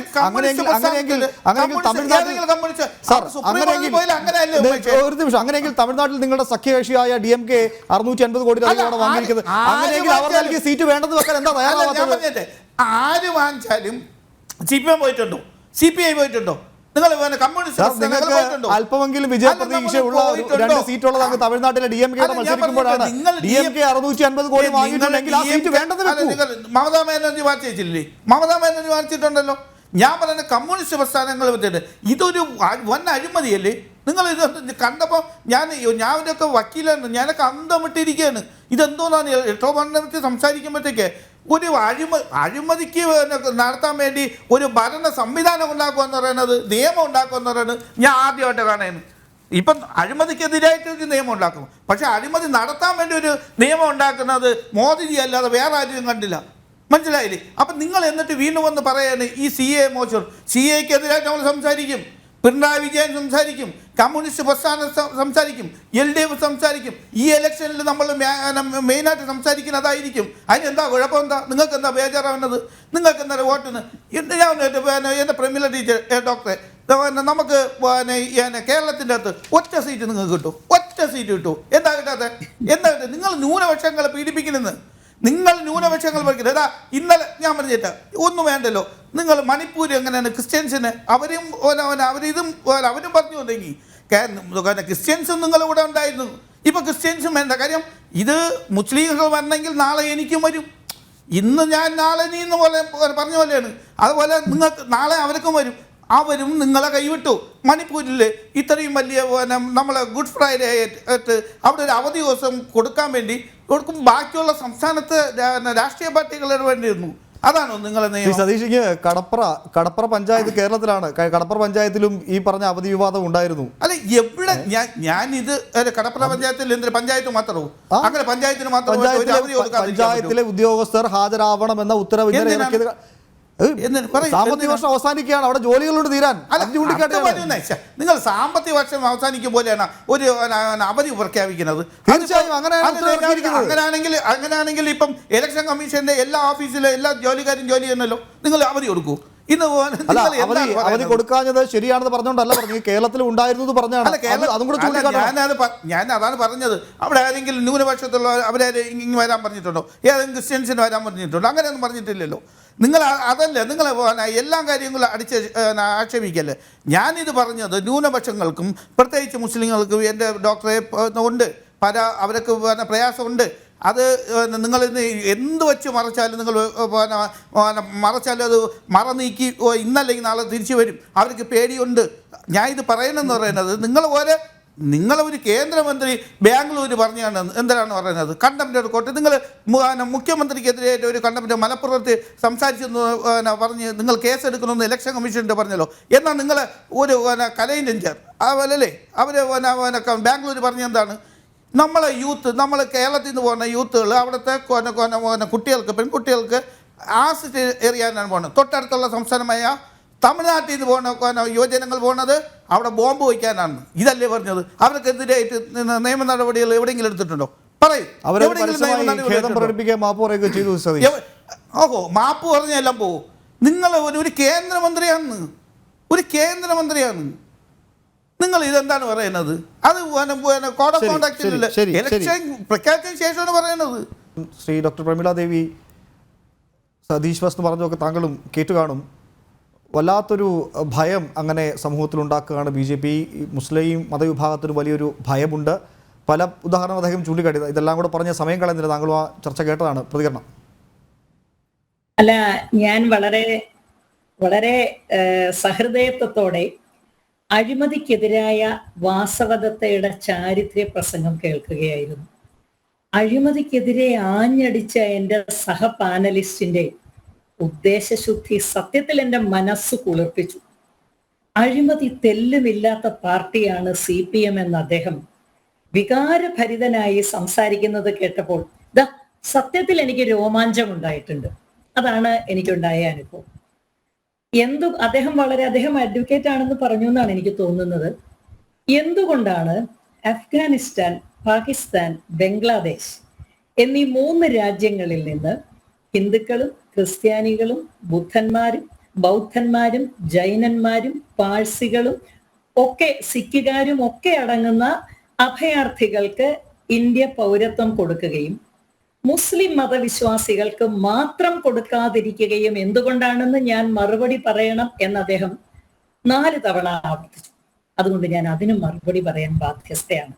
ഒരു നിമിഷം, അങ്ങനെയെങ്കിൽ തമിഴ്നാട്ടിൽ നിങ്ങളുടെ സഖ്യകക്ഷിയായ DMK 650 കോടി രൂപയാണ് വാങ്ങിയിരിക്കുന്നത്. അങ്ങനെയെങ്കിൽ അവർ നൽകിയ സീറ്റ് വേണ്ടെന്ന് വെക്കാൻ എന്താ തയ്യാറാവാത്തത്? ആര് വാങ്ങിച്ചാലും CPM പോയിട്ടുണ്ടോ, CPI പോയിട്ടുണ്ടോ? നിങ്ങൾ കമ്മ്യൂണിസ്റ്റ് അല്പമെങ്കിലും വിജയപ്രതീക്ഷയുള്ള 2 സീറ്റുള്ളത് അങ്ങ് തമിഴ്നാട്ടിലെ DMK മത്സരിക്കുമ്പോഴാണ് DMK 650 കോടി വാങ്ങിയിട്ടുണ്ടെങ്കിൽ ആ സീറ്റ് വേണ്ടെന്ന് വെക്കൂ. മമതാ ബാനർജി വാങ്ങിച്ചില്ലേ? മമതാ ബാനർജി വാങ്ങിച്ചിട്ടുണ്ടല്ലോ. ഞാൻ പറയുന്ന കമ്മ്യൂണിസ്റ്റ് പ്രസ്ഥാനങ്ങൾ പറ്റിയിട്ട് ഇതൊരു വൻ അഴിമതിയല്ലേ? നിങ്ങൾ ഇത് കണ്ടപ്പോൾ ഞാനൊക്കെ വക്കീലാണ്, ഞാനൊക്കെ അന്തമിട്ടിരിക്കുകയാണ്. ഇതെന്തോന്നാണ് എട്ടോ പറ്റി സംസാരിക്കുമ്പോഴത്തേക്ക് ഒരു അഴിമതിക്ക് നടത്താൻ വേണ്ടി ഒരു ഭരണ സംവിധാനം ഉണ്ടാക്കുക എന്ന് പറയുന്നത്, നിയമം ഉണ്ടാക്കുക എന്ന് പറയുന്നത് ഞാൻ ആദ്യമായിട്ട് കാണുന്നത്. ഇപ്പം അഴിമതിക്കെതിരായിട്ട് ഒരു നിയമം ഉണ്ടാക്കും, പക്ഷെ അഴിമതി നടത്താൻ വേണ്ടി ഒരു നിയമം ഉണ്ടാക്കുന്നത് മോദിജി അല്ലാതെ വേറെ ആരും കണ്ടില്ല. മനസ്സിലായില്ലേ? അപ്പം നിങ്ങൾ എന്നിട്ട് വീണ്ടും വന്ന് പറയാണ് ഈ CA മോശം. CAക്കെതിരായിട്ട് നമ്മൾ സംസാരിക്കും, പിണറായി വിജയൻ സംസാരിക്കും, കമ്മ്യൂണിസ്റ്റ് പ്രസ്ഥാനം സംസാരിക്കും, LDF സംസാരിക്കും. ഈ ഇലക്ഷനിൽ നമ്മൾ മെയിനായിട്ട് സംസാരിക്കുന്നത് അതായിരിക്കും. അതിനെന്താ കുഴപ്പം? എന്താ നിങ്ങൾക്ക് എന്താ ബേജാറാവുന്നത്? നിങ്ങൾക്ക് എന്താ വോട്ടിന്? ഞാൻ എൻ്റെ പ്രമില ടീച്ചർ ഡോക്ടറെ, നമുക്ക് കേരളത്തിൻ്റെ അകത്ത് ഒറ്റ സീറ്റ് നിങ്ങൾക്ക് കിട്ടും, ഒറ്റ സീറ്റ് കിട്ടും. എന്താ കിട്ടാത്ത? എന്താ കിട്ടുക? നിങ്ങൾ ന്യൂനപക്ഷങ്ങളെ പീഡിപ്പിക്കണമെന്ന്. നിങ്ങൾ ന്യൂനപക്ഷങ്ങൾ പഠിക്കുന്നത് ഏതാ? ഇന്നലെ ഞാൻ പറഞ്ഞിട്ട് ഒന്നും വേണ്ടല്ലോ. നിങ്ങൾ മണിപ്പൂർ എങ്ങനെയാണ് ക്രിസ്ത്യൻസിന് അവരും അവരും പറഞ്ഞു തുടങ്ങി. ക്രിസ്ത്യൻസും നിങ്ങളുടെ കൂടെ ഉണ്ടായിരുന്നു. ഇപ്പം ക്രിസ്ത്യൻസും വേണ്ട. കാര്യം ഇത് മുസ്ലിങ്ങൾ വരണമെങ്കിൽ നാളെ എനിക്കും വരും. ഇന്ന് ഞാൻ നാളെ നീ എന്ന് പോലെ പറഞ്ഞ പോലെയാണ്. അതുപോലെ നിങ്ങൾക്ക് നാളെ അവർക്കും വരും. അവരും നിങ്ങളെ കൈവിട്ടു. മണിപ്പൂരിൽ ഇത്രയും വലിയ നമ്മളെ ഗുഡ് ഫ്രൈഡേ ആയിട്ട് അവിടെ ഒരു അവധി ദിവസം കൊടുക്കാൻ വേണ്ടി കൊടുക്കും. ബാക്കിയുള്ള സംസ്ഥാനത്ത് രാഷ്ട്രീയ പാർട്ടികളുടെ വേണ്ടിയിരുന്നു. അതാണോ നിങ്ങളെ സതീഷിക്ക്? കടപ്പുറ പഞ്ചായത്ത് കേരളത്തിലാണ്. കടപ്പുറ പഞ്ചായത്തിലും ഈ പറഞ്ഞ അവധി വിവാദം ഉണ്ടായിരുന്നു. അല്ല, എവിടെ ഞാനിത് കടപ്പുറ പഞ്ചായത്തിൽ എന്തൊരു പഞ്ചായത്ത് മാത്രമോ? അങ്ങനെ പഞ്ചായത്തിന് മാത്രം പഞ്ചായത്തിലെ ഉദ്യോഗസ്ഥർ ഹാജരാവണമെന്ന ഉത്തരവ് സാമ്പത്തിക വർഷം അവസാനിക്കുകയാണ്, അവിടെ ജോലികളോട് തീരാൻ. നിങ്ങൾ സാമ്പത്തിക വർഷം അവസാനിക്കും പോലെയാണ് ഒരു അവധി പ്രഖ്യാപിക്കുന്നത്. അങ്ങനെയാണെങ്കിൽ ഇപ്പം ഇലക്ഷൻ കമ്മീഷന്റെ എല്ലാ ഓഫീസിലെ എല്ലാ ജോലിക്കാരും ജോലി ചെയ്യുന്നല്ലോ. നിങ്ങൾ അവധി കൊടുക്കൂ. അവധി കൊടുക്കാഞ്ഞത് ശരിയാണെന്ന് പറഞ്ഞുകൊണ്ടല്ല പറഞ്ഞു, കേരളത്തിൽ ഉണ്ടായിരുന്നു പറഞ്ഞാണ്. ഞാൻ അതാണ് പറഞ്ഞത്. അവിടെ ആരെങ്കിലും ന്യൂനപക്ഷത്തുള്ള അവരെ ഇങ്ങനെ വരാൻ പറഞ്ഞിട്ടുണ്ടോ? ഏതെങ്കിലും ക്രിസ്ത്യൻസിന് വരാൻ പറഞ്ഞിട്ടുണ്ടോ? അങ്ങനെയൊന്നും പറഞ്ഞിട്ടില്ലല്ലോ. നിങ്ങൾ അതല്ല, നിങ്ങൾ എല്ലാ കാര്യങ്ങളും ആക്ഷേപിക്കല്ലേ. ഞാനിത് പറഞ്ഞത് ന്യൂനപക്ഷങ്ങൾക്കും പ്രത്യേകിച്ച് മുസ്ലിങ്ങൾക്കും എൻ്റെ ഡോക്ടറെ ഉണ്ട്, അവർക്ക് പ്രയാസമുണ്ട്. അത് നിങ്ങൾ എന്ത് വെച്ച് മറച്ചാലും നിങ്ങൾ മറച്ചാലും അത് മറ നീക്കി ഇന്നല്ലെങ്കിൽ നാളെ തിരിച്ചു വരും. അവർക്ക് പേടിയുണ്ട്. ഞാൻ ഇത് പറയണമെന്ന് പറയുന്നത് നിങ്ങളൊരു കേന്ദ്രമന്ത്രി ബാംഗ്ലൂർ പറഞ്ഞാണ് എന്തിനാണ് പറയുന്നത്? Contempt report. നിങ്ങൾ മുഖ്യമന്ത്രിക്കെതിരായിട്ട് ഒരു കണ്ടംപ്റ്റ് മലപ്പുറത്ത് സംസാരിച്ചെന്ന് പറഞ്ഞ് നിങ്ങൾ കേസെടുക്കണമെന്ന് ഇലക്ഷൻ കമ്മീഷൻ്റെ പറഞ്ഞല്ലോ. എന്നാൽ നിങ്ങൾ ഒരു കലയിൻ്റെ അല്ലേ അവർ ബാംഗ്ലൂർ പറഞ്ഞ എന്താണ്? നമ്മളെ യൂത്ത്, നമ്മൾ കേരളത്തിൽ നിന്ന് പോകുന്ന യൂത്തുകൾ അവിടുത്തെ കുട്ടികൾക്ക്, പെൺകുട്ടികൾക്ക് ആസിഡ് എറിയാനാണ് പോകുന്നത്. തൊട്ടടുത്തുള്ള സംസ്ഥാനമായ തമിഴ്നാട്ടിൽ നിന്ന് പോകുന്ന യുവജനങ്ങൾ പോകുന്നത് അവിടെ ബോംബ് വയ്ക്കാനാണ്. ഇതല്ലേ പറഞ്ഞത്? അവർക്കെതിരായിട്ട് നിയമ നടപടികൾ എവിടെയെങ്കിലും എടുത്തിട്ടുണ്ടോ? പറയും. ഓഹോ, മാപ്പ് പറഞ്ഞെല്ലാം പോവും. നിങ്ങൾ ഒരു കേന്ദ്രമന്ത്രിയാണ്. നിങ്ങൾ ഇതെന്താണ് പറയുന്നത്? അത് കോഡ് ഓഫ് കോണ്ടാക്ട് ഇലക്ഷൻ പ്രഖ്യാപിച്ചതിന് ശേഷമാണ് പറയുന്നത്. ശ്രീ ഡോക്ടർ പ്രമീള ദേവി, സതീഷ് വസ്തു പറഞ്ഞതൊക്കെ താങ്കളും കേട്ടു കാണും. വല്ലാത്തൊരു ഭയം അങ്ങനെ സമൂഹത്തിൽ ഉണ്ടാക്കുകയാണ് BJP. മുസ്ലിം മതവിഭാഗത്തിന് വലിയൊരു ഭയമുണ്ട്. പല ഉദാഹരണം അദ്ദേഹം ചൂണ്ടിക്കാട്ടി. ഇതെല്ലാം കൂടെ പറഞ്ഞ സമയം കളയുന്നില്ല. താങ്കളും ആ ചർച്ച കേട്ടതാണ്. പ്രതികരണം? അല്ല, ഞാൻ വളരെ വളരെ സഹൃദയത്വത്തോടെ അഴിമതിക്കെതിരായ വാസവദത്തയുടെ ചാരിത്ര്യ പ്രസംഗം കേൾക്കുകയായിരുന്നു. അഴിമതിക്കെതിരെ ആഞ്ഞടിച്ച എൻ്റെ സഹപാനലിസ്റ്റിന്റെ ഉദ്ദേശശുദ്ധി സത്യത്തിൽ എൻ്റെ മനസ്സ് കുളിർപ്പിച്ചു. അഴിമതി തെല്ലുമില്ലാത്ത പാർട്ടിയാണ് CPM എന്ന് അദ്ദേഹം വികാരഭരിതനായി സംസാരിക്കുന്നത് കേട്ടപ്പോൾ സത്യത്തിൽ എനിക്ക് രോമാഞ്ചം ഉണ്ടായിട്ടുണ്ട്. അതാണ് എനിക്കുണ്ടായ അനുഭവം. അദ്ദേഹം അഡ്വക്കേറ്റ് ആണെന്ന് പറഞ്ഞു എന്നാണ് എനിക്ക് തോന്നുന്നത്. എന്തുകൊണ്ടാണ് അഫ്ഗാനിസ്ഥാൻ, പാകിസ്ഥാൻ, ബംഗ്ലാദേശ് എന്നീ 3 രാജ്യങ്ങളിൽ നിന്ന് ഹിന്ദുക്കളും ക്രിസ്ത്യാനികളും ബൗദ്ധന്മാരും ജൈനന്മാരും പാഴ്സികളും ഒക്കെ സിഖുകാരും ഒക്കെ അടങ്ങുന്ന അഭയാർത്ഥികൾക്ക് ഇന്ത്യ പൗരത്വം കൊടുക്കുകയും മുസ്ലിം മതവിശ്വാസികൾക്ക് മാത്രം കൊടുക്കാതിരിക്കുകയും എന്തുകൊണ്ടാണെന്ന് ഞാൻ മറുപടി പറയണം എന്ന് അദ്ദേഹം 4 തവണ ആവർത്തിച്ചു. അതുകൊണ്ട് ഞാൻ അതിനും മറുപടി പറയാൻ ബാധ്യസ്ഥയാണ്.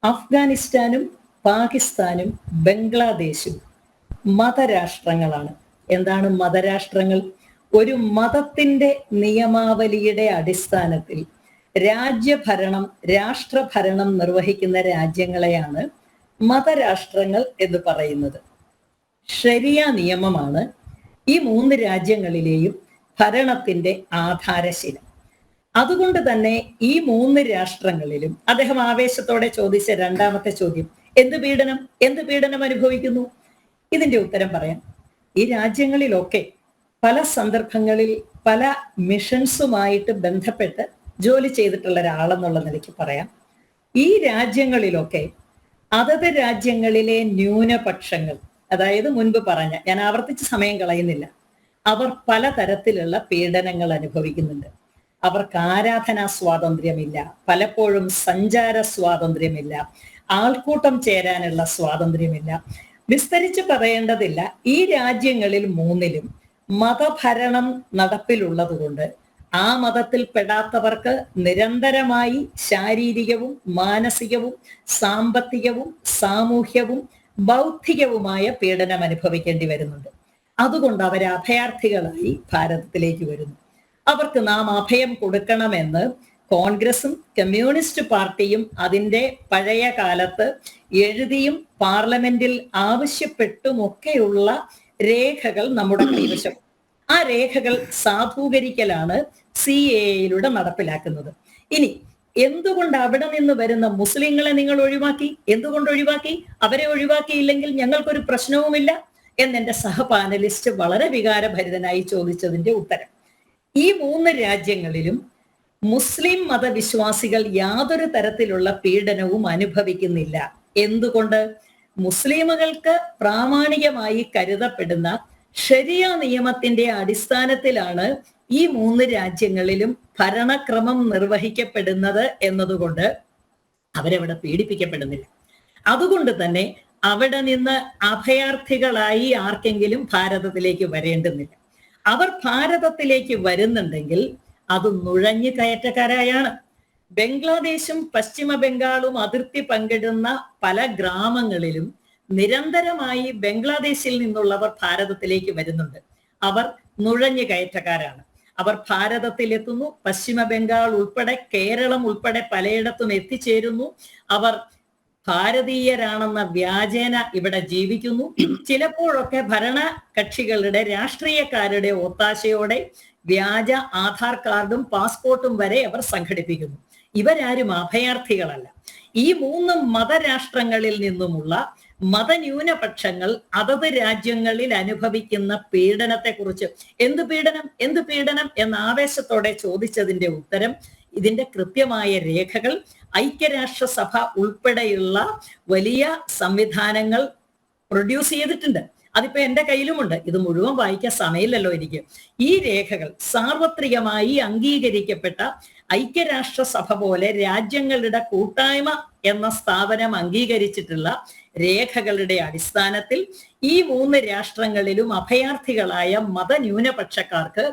അഫ്ഗാനിസ്ഥാനും പാകിസ്ഥാനും ബംഗ്ലാദേശും മതരാഷ്ട്രങ്ങളാണ്. എന്താണ് മതരാഷ്ട്രങ്ങൾ? ഒരു മതത്തിന്റെ നിയമാവലിയുടെ അടിസ്ഥാനത്തിൽ രാഷ്ട്രഭരണം നിർവഹിക്കുന്ന രാജ്യങ്ങളെയാണ് മതരാഷ്ട്രങ്ങൾ എന്ന് പറയുന്നത്. ശരിയ നിയമമാണ് ഈ 3 രാജ്യങ്ങളിലെയും ഭരണത്തിന്റെ ആധാരശില. അതുകൊണ്ട് തന്നെ ഈ 3 രാഷ്ട്രങ്ങളിലും അദ്ദേഹം ആവേശത്തോടെ ചോദിച്ച 2ാമത്തെ ചോദ്യം, എന്ത് പീഡനം അനുഭവിക്കുന്നു? ഇതിന്റെ ഉത്തരം പറയാം. ഈ രാജ്യങ്ങളിലൊക്കെ പല സന്ദർഭങ്ങളിൽ പല മിഷൻസുമായിട്ട് ബന്ധപ്പെട്ട് ജോലി ചെയ്തിട്ടുള്ള ഒരാളെന്നുള്ള നിലയ്ക്ക് പറയാം. ഈ രാജ്യങ്ങളിലൊക്കെ അതത് രാജ്യങ്ങളിലെ ന്യൂനപക്ഷങ്ങൾ, അതായത് മുൻപ് പറഞ്ഞ, ഞാൻ ആവർത്തിച്ച് സമയം കളയുന്നില്ല, അവർ പലതരത്തിലുള്ള പീഡനങ്ങൾ അനുഭവിക്കുന്നുണ്ട്. അവർക്ക് ആരാധനാ സ്വാതന്ത്ര്യമില്ല, പലപ്പോഴും സഞ്ചാര സ്വാതന്ത്ര്യമില്ല, ആൾക്കൂട്ടം ചേരാനുള്ള സ്വാതന്ത്ര്യമില്ല. വിസ്തരിച്ച് പറയേണ്ടതില്ല, ഈ രാജ്യങ്ങളിൽ 3ലും മതഭരണം നടപ്പിലുള്ളത് കൊണ്ട് ആ മതത്തിൽ പെടാത്തവർക്ക് നിരന്തരമായി ശാരീരികവും മാനസികവും സാമ്പത്തികവും സാമൂഹ്യവും ബൗദ്ധികവുമായ പീഡനം അനുഭവിക്കേണ്ടി വരുന്നുണ്ട്. അതുകൊണ്ട് അവർ അഭയാർത്ഥികളായി ഭാരതത്തിലേക്ക് വരുന്നു. അവർക്ക് നാം അഭയം കൊടുക്കണമെന്ന് കോൺഗ്രസും കമ്മ്യൂണിസ്റ്റ് പാർട്ടിയും അതിൻ്റെ പഴയ കാലത്ത് എഴുതിയും പാർലമെന്റിൽ ആവശ്യപ്പെട്ടുമൊക്കെയുള്ള രേഖകൾ നമ്മുടെ കൈവശം. ആ രേഖകൾ സാധൂകരിക്കലാണ് CAA നടപ്പിലാക്കുന്നത്. ഇനി എന്തുകൊണ്ട് അവിടെ നിന്ന് വരുന്ന മുസ്ലിങ്ങളെ നിങ്ങൾ ഒഴിവാക്കി? എന്തുകൊണ്ട് ഒഴിവാക്കി? അവരെ ഒഴിവാക്കിയില്ലെങ്കിൽ ഞങ്ങൾക്കൊരു പ്രശ്നവുമില്ല എന്നെന്റെ സഹപാനലിസ്റ്റ് വളരെ വികാരഭരിതനായി ചോദിച്ചതിന്റെ ഉത്തരം, ഈ 3 രാജ്യങ്ങളിലും മുസ്ലിം മതവിശ്വാസികൾ യാതൊരു തരത്തിലുള്ള പീഡനവും അനുഭവിക്കുന്നില്ല. എന്തുകൊണ്ട്? മുസ്ലിമുകൾക്ക് പ്രാമാണികമായി കരുതപ്പെടുന്ന ശരിയ നിയമത്തിന്റെ അടിസ്ഥാനത്തിലാണ് ഈ 3 രാജ്യങ്ങളിലും ഭരണക്രമം നിർവഹിക്കപ്പെടുന്നത് എന്നതുകൊണ്ട് അവരവിടെ പീഡിപ്പിക്കപ്പെടുന്നില്ല. അതുകൊണ്ട് തന്നെ അവിടെ നിന്ന് അഭയാർത്ഥികളായി ആർക്കെങ്കിലും ഭാരതത്തിലേക്ക് വരേണ്ടുന്നില്ല. അവർ ഭാരതത്തിലേക്ക് വരുന്നുണ്ടെങ്കിൽ അത് നുഴഞ്ഞു കയറ്റക്കാരായാണ്. ബംഗ്ലാദേശും പശ്ചിമ ബംഗാളും അതിർത്തി പങ്കിടുന്ന പല ഗ്രാമങ്ങളിലും നിരന്തരമായി ബംഗ്ലാദേശിൽ നിന്നുള്ളവർ ഭാരതത്തിലേക്ക് വരുന്നുണ്ട്. അവർ നുഴഞ്ഞു കയറ്റക്കാരാണ്. അവർ ഭാരതത്തിലെത്തുന്നു. പശ്ചിമ ബംഗാൾ ഉൾപ്പെടെ കേരളം ഉൾപ്പെടെ പലയിടത്തും എത്തിച്ചേരുന്നു. അവർ ഭാരതീയരാണെന്ന വ്യാജേന ഇവിടെ ജീവിക്കുന്നു. ചിലപ്പോഴൊക്കെ ഭരണ കക്ഷികളുടെ രാഷ്ട്രീയക്കാരുടെ ഒത്താശയോടെ വ്യാജ ആധാർ കാർഡും പാസ്പോർട്ടും വരെ അവർ സംഘടിപ്പിക്കുന്നു. ഇവരാരും അഭയാർത്ഥികളല്ല. ഈ 3 മതരാഷ്ട്രങ്ങളിൽ നിന്നുമുള്ള മതന്യൂനപക്ഷങ്ങൾ അതത് രാജ്യങ്ങളിൽ അനുഭവിക്കുന്ന പീഡനത്തെക്കുറിച്ച് എന്ത് പീഡനം എന്ന ആവേശത്തോടെ ചോദിച്ചതിന്റെ ഉത്തരം, ഇതിന്റെ കൃത്യമായ രേഖകൾ ഐക്യരാഷ്ട്രസഭ ഉൾപ്പെടെയുള്ള വലിയ സംവിധാനങ്ങൾ പ്രൊഡ്യൂസ് ചെയ്തിട്ടുണ്ട്. അതിപ്പോ എന്റെ കയ്യിലുമുണ്ട്. ഇത് മുഴുവൻ വായിക്കാൻ സമയമില്ലല്ലോ എനിക്ക്. ഈ രേഖകൾ സാർവത്രികമായി അംഗീകരിക്കപ്പെട്ട ഐക്യരാഷ്ട്രസഭ പോലെ രാജ്യങ്ങളുടെ കൂട്ടായ്മ എന്ന സ്ഥാപനം അംഗീകരിച്ചിട്ടുള്ള രേഖകളുടെ അടിസ്ഥാനത്തിൽ ഈ 3 രാഷ്ട്രങ്ങളിലും അഭയാർത്ഥികളായ മതന്യൂനപക്ഷക്കാർക്ക്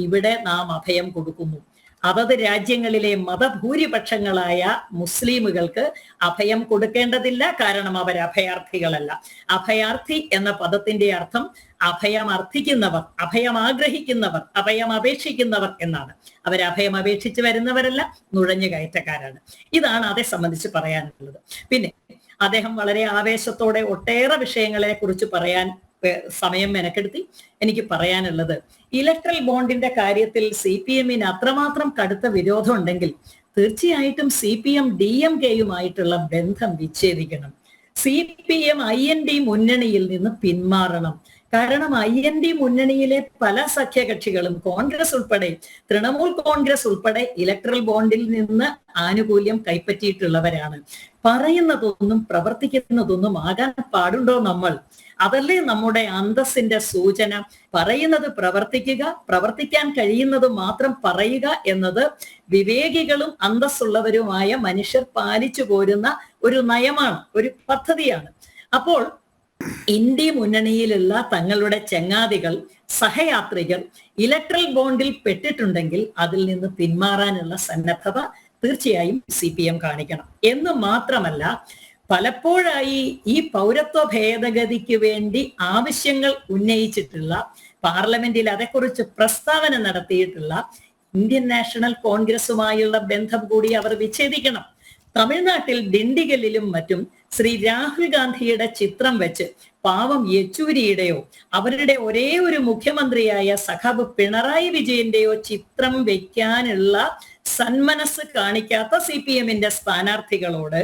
ഇവിടെ നാം അഭയം കൊടുക്കുന്നു. അതത് രാജ്യങ്ങളിലെ മതഭൂരിപക്ഷങ്ങളായ മുസ്ലിമുകൾക്ക് അഭയം കൊടുക്കേണ്ടതില്ല, കാരണം അവർ അഭയാർത്ഥികളല്ല. അഭയാർത്ഥി എന്ന പദത്തിന്റെ അർത്ഥം അഭയം അർത്ഥിക്കുന്നവർ, അഭയം ആഗ്രഹിക്കുന്നവർ, അഭയം അപേക്ഷിക്കുന്നവർ എന്നാണ്. അവർ അഭയം അപേക്ഷിച്ച് വരുന്നവരല്ല, നുഴഞ്ഞു കയറ്റക്കാരാണ്. ഇതാണ് അതേ സംബന്ധിച്ച് പറയാനുള്ളത്. പിന്നെ അദ്ദേഹം വളരെ ആവേശത്തോടെ ഒട്ടേറെ വിഷയങ്ങളെ കുറിച്ച് പറയാൻ സമയം മെനക്കെടുത്തി. എനിക്ക് പറയാനുള്ളത്, ഇലക്ട്രൽ ബോണ്ടിന്റെ കാര്യത്തിൽ CPM-ന് അത്രമാത്രം കടുത്ത വിരോധം ഉണ്ടെങ്കിൽ തീർച്ചയായിട്ടും CPM DMK-യുമായിട്ടുള്ള ബന്ധം വിച്ഛേദിക്കണം. CPM IND മുന്നണിയിൽ നിന്ന് പിന്മാറണം. കാരണം IND മുന്നണിയിലെ പല സഖ്യകക്ഷികളും കോൺഗ്രസ് ഉൾപ്പെടെ, തൃണമൂൽ കോൺഗ്രസ് ഉൾപ്പെടെ ഇലക്ട്രൽ ബോണ്ടിൽ നിന്ന് ആനുകൂല്യം കൈപ്പറ്റിയിട്ടുള്ളവരാണ്. പറയുന്നതൊന്നും പ്രവർത്തിക്കുന്നതൊന്നും ആകാൻ പാടുണ്ടോ നമ്മൾ? അതല്ലേ നമ്മുടെ അന്തസ്സിന്റെ സൂചന? പറയുന്നത് പ്രവർത്തിക്കുക, പ്രവർത്തിക്കാൻ കഴിയുന്നത് മാത്രം പറയുക എന്നത് വിവേകികളും അന്തസ്സുള്ളവരുമായ മനുഷ്യർ പാലിച്ചു പോരുന്ന ഒരു നയമാണ്, ഒരു പദ്ധതിയാണ്. അപ്പോൾ ഇന്ത്യ മുന്നണിയിലുള്ള തങ്ങളുടെ ചങ്ങാതികൾ, സഹയാത്രികർ ഇലക്ട്രൽ ബോണ്ടിൽ പെട്ടിട്ടുണ്ടെങ്കിൽ അതിൽ നിന്ന് പിന്മാറാനുള്ള സന്നദ്ധത തീർച്ചയായും CPM കാണിക്കണം. എന്ന് മാത്രമല്ല, പലപ്പോഴായി ഈ പൗരത്വ ഭേദഗതിക്ക് വേണ്ടി ആവശ്യങ്ങൾ ഉന്നയിച്ചിട്ടുള്ള, പാർലമെന്റിൽ അതേക്കുറിച്ച് പ്രസ്താവന നടത്തിയിട്ടുള്ള ഇന്ത്യൻ നാഷണൽ കോൺഗ്രസുമായുള്ള ബന്ധം കൂടി അവർ വിച്ഛേദിക്കണം. തമിഴ്നാട്ടിൽ ഡിണ്ടിഗലിലും മറ്റും ശ്രീ രാഹുൽ ഗാന്ധിയുടെ ചിത്രം വെച്ച് പാവം യെച്ചൂരിയുടെയോ അവരുടെ ഒരേ ഒരു മുഖ്യമന്ത്രിയായ സഖാബ് പിണറായി വിജയന്റെയോ ചിത്രം വെക്കാനുള്ള സന്മനസ് കാണിക്കാത്ത CPM-ന്റെ സ്ഥാനാർത്ഥികളോട്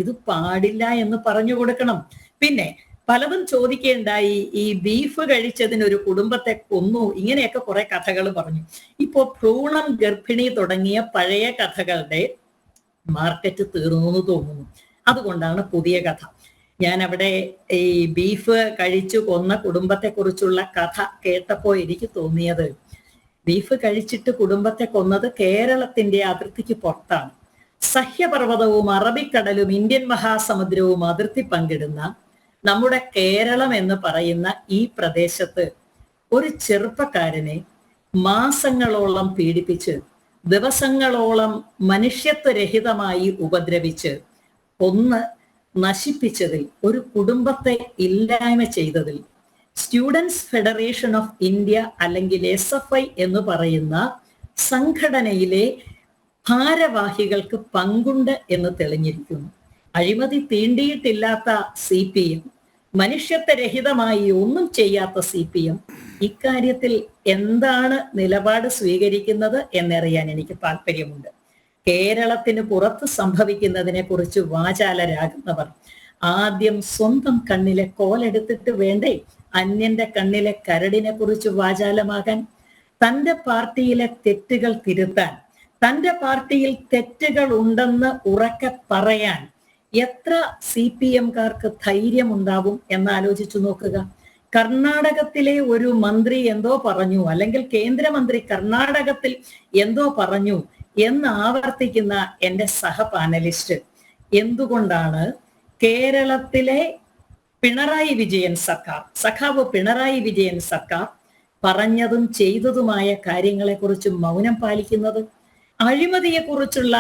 ഇത് പാടില്ല എന്ന് പറഞ്ഞു കൊടുക്കണം. പിന്നെ പലതും ചോദിക്കേണ്ടായി, ഈ ബീഫ് കഴിച്ചതിന് ഒരു കുടുംബത്തെ കൊന്നു, ഇങ്ങനെയൊക്കെ കുറെ കഥകൾ പറഞ്ഞു. ഇപ്പോ ഭ്രൂണം, ഗർഭിണി തുടങ്ങിയ പഴയ കഥകളുടെ മാർക്കറ്റ് തീർന്നു എന്ന് തോന്നുന്നു. അതുകൊണ്ടാണ് പുതിയ കഥ. ഞാൻ അവിടെ ഈ ബീഫ് കഴിച്ചു കൊന്ന കുടുംബത്തെ കുറിച്ചുള്ള കഥ കേട്ടപ്പോ എനിക്ക് തോന്നിയത്, ബീഫ് കഴിച്ചിട്ട് കുടുംബത്തെ കൊന്നത് കേരളത്തിന്റെ അതിർത്തിക്ക് പുറത്താണ്. സഹ്യപർവ്വതവും അറബിക്കടലും ഇന്ത്യൻ മഹാസമുദ്രവും അതിർത്തി പങ്കിടുന്ന നമ്മുടെ കേരളം എന്ന് പറയുന്ന ഈ പ്രദേശത്ത് ഒരു ചെറുപ്പക്കാരനെ മാസങ്ങളോളം പീഡിപ്പിച്ച്, ദിവസങ്ങളോളം മനുഷ്യത്വരഹിതമായി ഉപദ്രവിച്ച്, കൊന്ന് നശിപ്പിച്ചതിൽ, ഒരു കുടുംബത്തെ ഇല്ലായ്മ ചെയ്തതിൽ സ്റ്റുഡൻസ് ഫെഡറേഷൻ ഓഫ് ഇന്ത്യ അല്ലെങ്കിൽ SFI എന്ന് പറയുന്ന സംഘടനയിലെ ഭാരവാഹികൾക്ക് പങ്കുണ്ട് എന്ന് തെളിഞ്ഞിരിക്കുന്നു. അഴിമതി തീണ്ടിയിട്ടില്ലാത്ത CPM, മനുഷ്യത്വരഹിതമായി ഒന്നും ചെയ്യാത്ത CPM ഇക്കാര്യത്തിൽ എന്താണ് നിലപാട് സ്വീകരിക്കുന്നത് എന്നറിയാൻ എനിക്ക് താല്പര്യമുണ്ട്. കേരളത്തിന് പുറത്ത് സംഭവിക്കുന്നതിനെ കുറിച്ച് വാചാലരാകുന്നവർ ആദ്യം സ്വന്തം കണ്ണിലെ കോലെടുത്തിട്ട് വേണ്ടേ അന്യന്റെ കണ്ണിലെ കരടിനെ കുറിച്ച് വാചാലമാകാൻ? തന്റെ പാർട്ടിയിലെ തെറ്റുകൾ തിരുത്താൻ, തന്റെ പാർട്ടിയിൽ തെറ്റുകൾ ഉണ്ടെന്ന് ഉറക്കെ പറയാൻ എത്ര CPM-കാർക്ക് ധൈര്യമുണ്ടാവും എന്നാലോചിച്ചു നോക്കുക. കർണാടകത്തിലെ ഒരു മന്ത്രി എന്തോ പറഞ്ഞു, അല്ലെങ്കിൽ കേന്ദ്രമന്ത്രി കർണാടകത്തിൽ എന്തോ പറഞ്ഞു എന്ന് ആവർത്തിക്കുന്ന എൻ്റെ സഹപാനലിസ്റ്റ് എന്തുകൊണ്ടാണ് കേരളത്തിലെ പിണറായി വിജയൻ സർക്കാർ, സഖാവ് പിണറായി വിജയൻ സർക്കാർ പറഞ്ഞതും ചെയ്തതുമായ കാര്യങ്ങളെ കുറിച്ച് മൗനം പാലിക്കുന്നത്? അഴിമതിയെക്കുറിച്ചുള്ള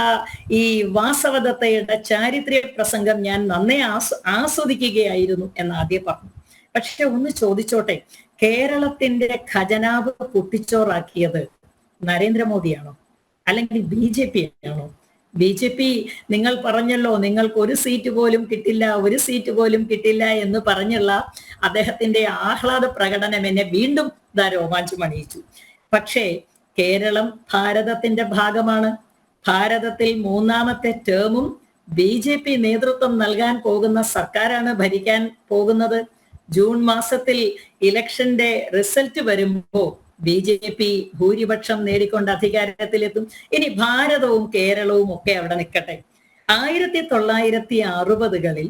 ഈ വാസവദത്തയുടെ ചാരിത്ര്യ പ്രസംഗം ഞാൻ നന്നേ ആസ്വദിക്കുകയായിരുന്നു എന്ന് ആദ്യം പറഞ്ഞു. പക്ഷെ ഒന്ന് ചോദിച്ചോട്ടെ, കേരളത്തിന്റെ ഖജനാവ് പൊട്ടിച്ചോറാക്കിയത് നരേന്ദ്രമോദിയാണോ അല്ലെങ്കിൽ BJP ആണോ? BJP നിങ്ങൾ പറഞ്ഞല്ലോ, നിങ്ങൾക്ക് ഒരു സീറ്റ് പോലും കിട്ടില്ല, ഒരു സീറ്റ് പോലും കിട്ടില്ല എന്ന് പറഞ്ഞുള്ള അദ്ദേഹത്തിന്റെ ആഹ്ലാദ പ്രകടനം എന്നെ വീണ്ടും രോമാഞ്ചമണിയിച്ചു. പക്ഷേ കേരളം ഭാരതത്തിന്റെ ഭാഗമാണ്. ഭാരതത്തിൽ മൂന്നാമത്തെ ടേമും BJP നേതൃത്വം നൽകാൻ പോകുന്ന സർക്കാരാണ് ഭരിക്കാൻ പോകുന്നത്. ജൂൺ മാസത്തിൽ ഇലക്ഷന്റെ റിസൾട്ട് വരുമ്പോ BJP ഭൂരിപക്ഷം നേടിക്കൊണ്ട് അധികാരത്തിലെത്തും. ഇനി ഭാരതവും കേരളവും ഒക്കെ അവിടെ നിൽക്കട്ടെ. 1960-കളിൽ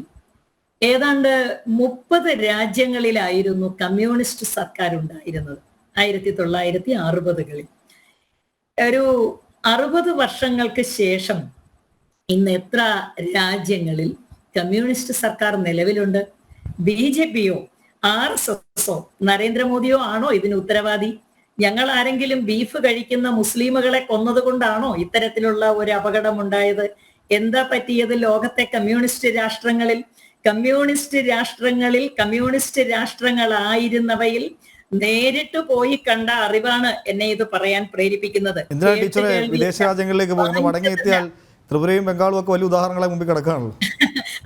ഏതാണ്ട് 30 രാജ്യങ്ങളിലായിരുന്നു കമ്മ്യൂണിസ്റ്റ് സർക്കാർ ഉണ്ടായിരുന്നത്. 1960-കളിൽ ഒരു 60 വർഷങ്ങൾക്ക് ശേഷം ഇന്ന് എത്ര രാജ്യങ്ങളിൽ കമ്മ്യൂണിസ്റ്റ് സർക്കാർ നിലവിലുണ്ട്? BJP-യോ RSS-ഓ നരേന്ദ്രമോദിയോ ആണോ ഇതിന് ഉത്തരവാദി? ഞങ്ങൾ ആരെങ്കിലും ബീഫ് കഴിക്കുന്ന മുസ്ലിമുകളെ കൊന്നത് കൊണ്ടാണോ ഇത്തരത്തിലുള്ള ഒരു അപകടം ഉണ്ടായത്? എന്താ പറ്റിയത് ലോകത്തെ കമ്മ്യൂണിസ്റ്റ് രാഷ്ട്രങ്ങളിൽ? കമ്മ്യൂണിസ്റ്റ് രാഷ്ട്രങ്ങളായിരുന്നവയിൽ നേരിട്ട് പോയി കണ്ട അറിവാണ് എന്നെ ഇത് പറയാൻ പ്രേരിപ്പിക്കുന്നത്. എന്തിനാ ടീച്ചറെ വിദേശ രാജ്യങ്ങളിലേക്ക് പോകുന്നത്? മടങ്ങിയെത്തിയാൽ ത്രിപുരയും ബംഗാളും ഒക്കെ വലിയ ഉദാഹരണങ്ങളെ മുമ്പിൽ കിടക്കുകയാണല്ലോ.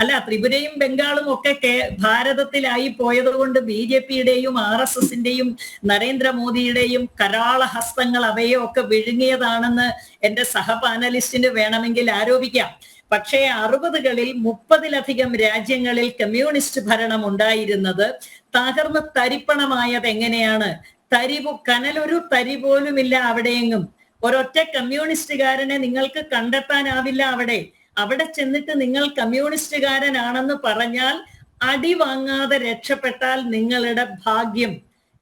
അല്ല, ത്രിപുരയും ബംഗാളും ഒക്കെ ഭാരതത്തിലായി പോയത് കൊണ്ട് BJP-യുടെയും RSS-ന്റെയും നരേന്ദ്രമോദിയുടെയും കരാള ഹസ്തങ്ങൾ അവയെ ഒക്കെ വിഴുങ്ങിയതാണെന്ന് എന്റെ സഹപാനലിസ്റ്റിന് വേണമെങ്കിൽ ആരോപിക്കാം. പക്ഷേ 60കളിൽ 30-ലധികം രാജ്യങ്ങളിൽ കമ്മ്യൂണിസ്റ്റ് ഭരണം ഉണ്ടായിരുന്നത് തകർന്ന് തരിപ്പണമായത് എങ്ങനെയാണ്? കനലൊരു തരി പോലുമില്ല അവിടെയെങ്ങും. ഒരൊറ്റ കമ്മ്യൂണിസ്റ്റുകാരനെ നിങ്ങൾക്ക് കണ്ടെത്താനാവില്ല അവിടെ ചെന്നിട്ട് നിങ്ങൾ കമ്മ്യൂണിസ്റ്റുകാരനാണെന്ന് പറഞ്ഞാൽ അടി വാങ്ങാതെ രക്ഷപ്പെട്ടാൽ നിങ്ങളുടെ ഭാഗ്യം.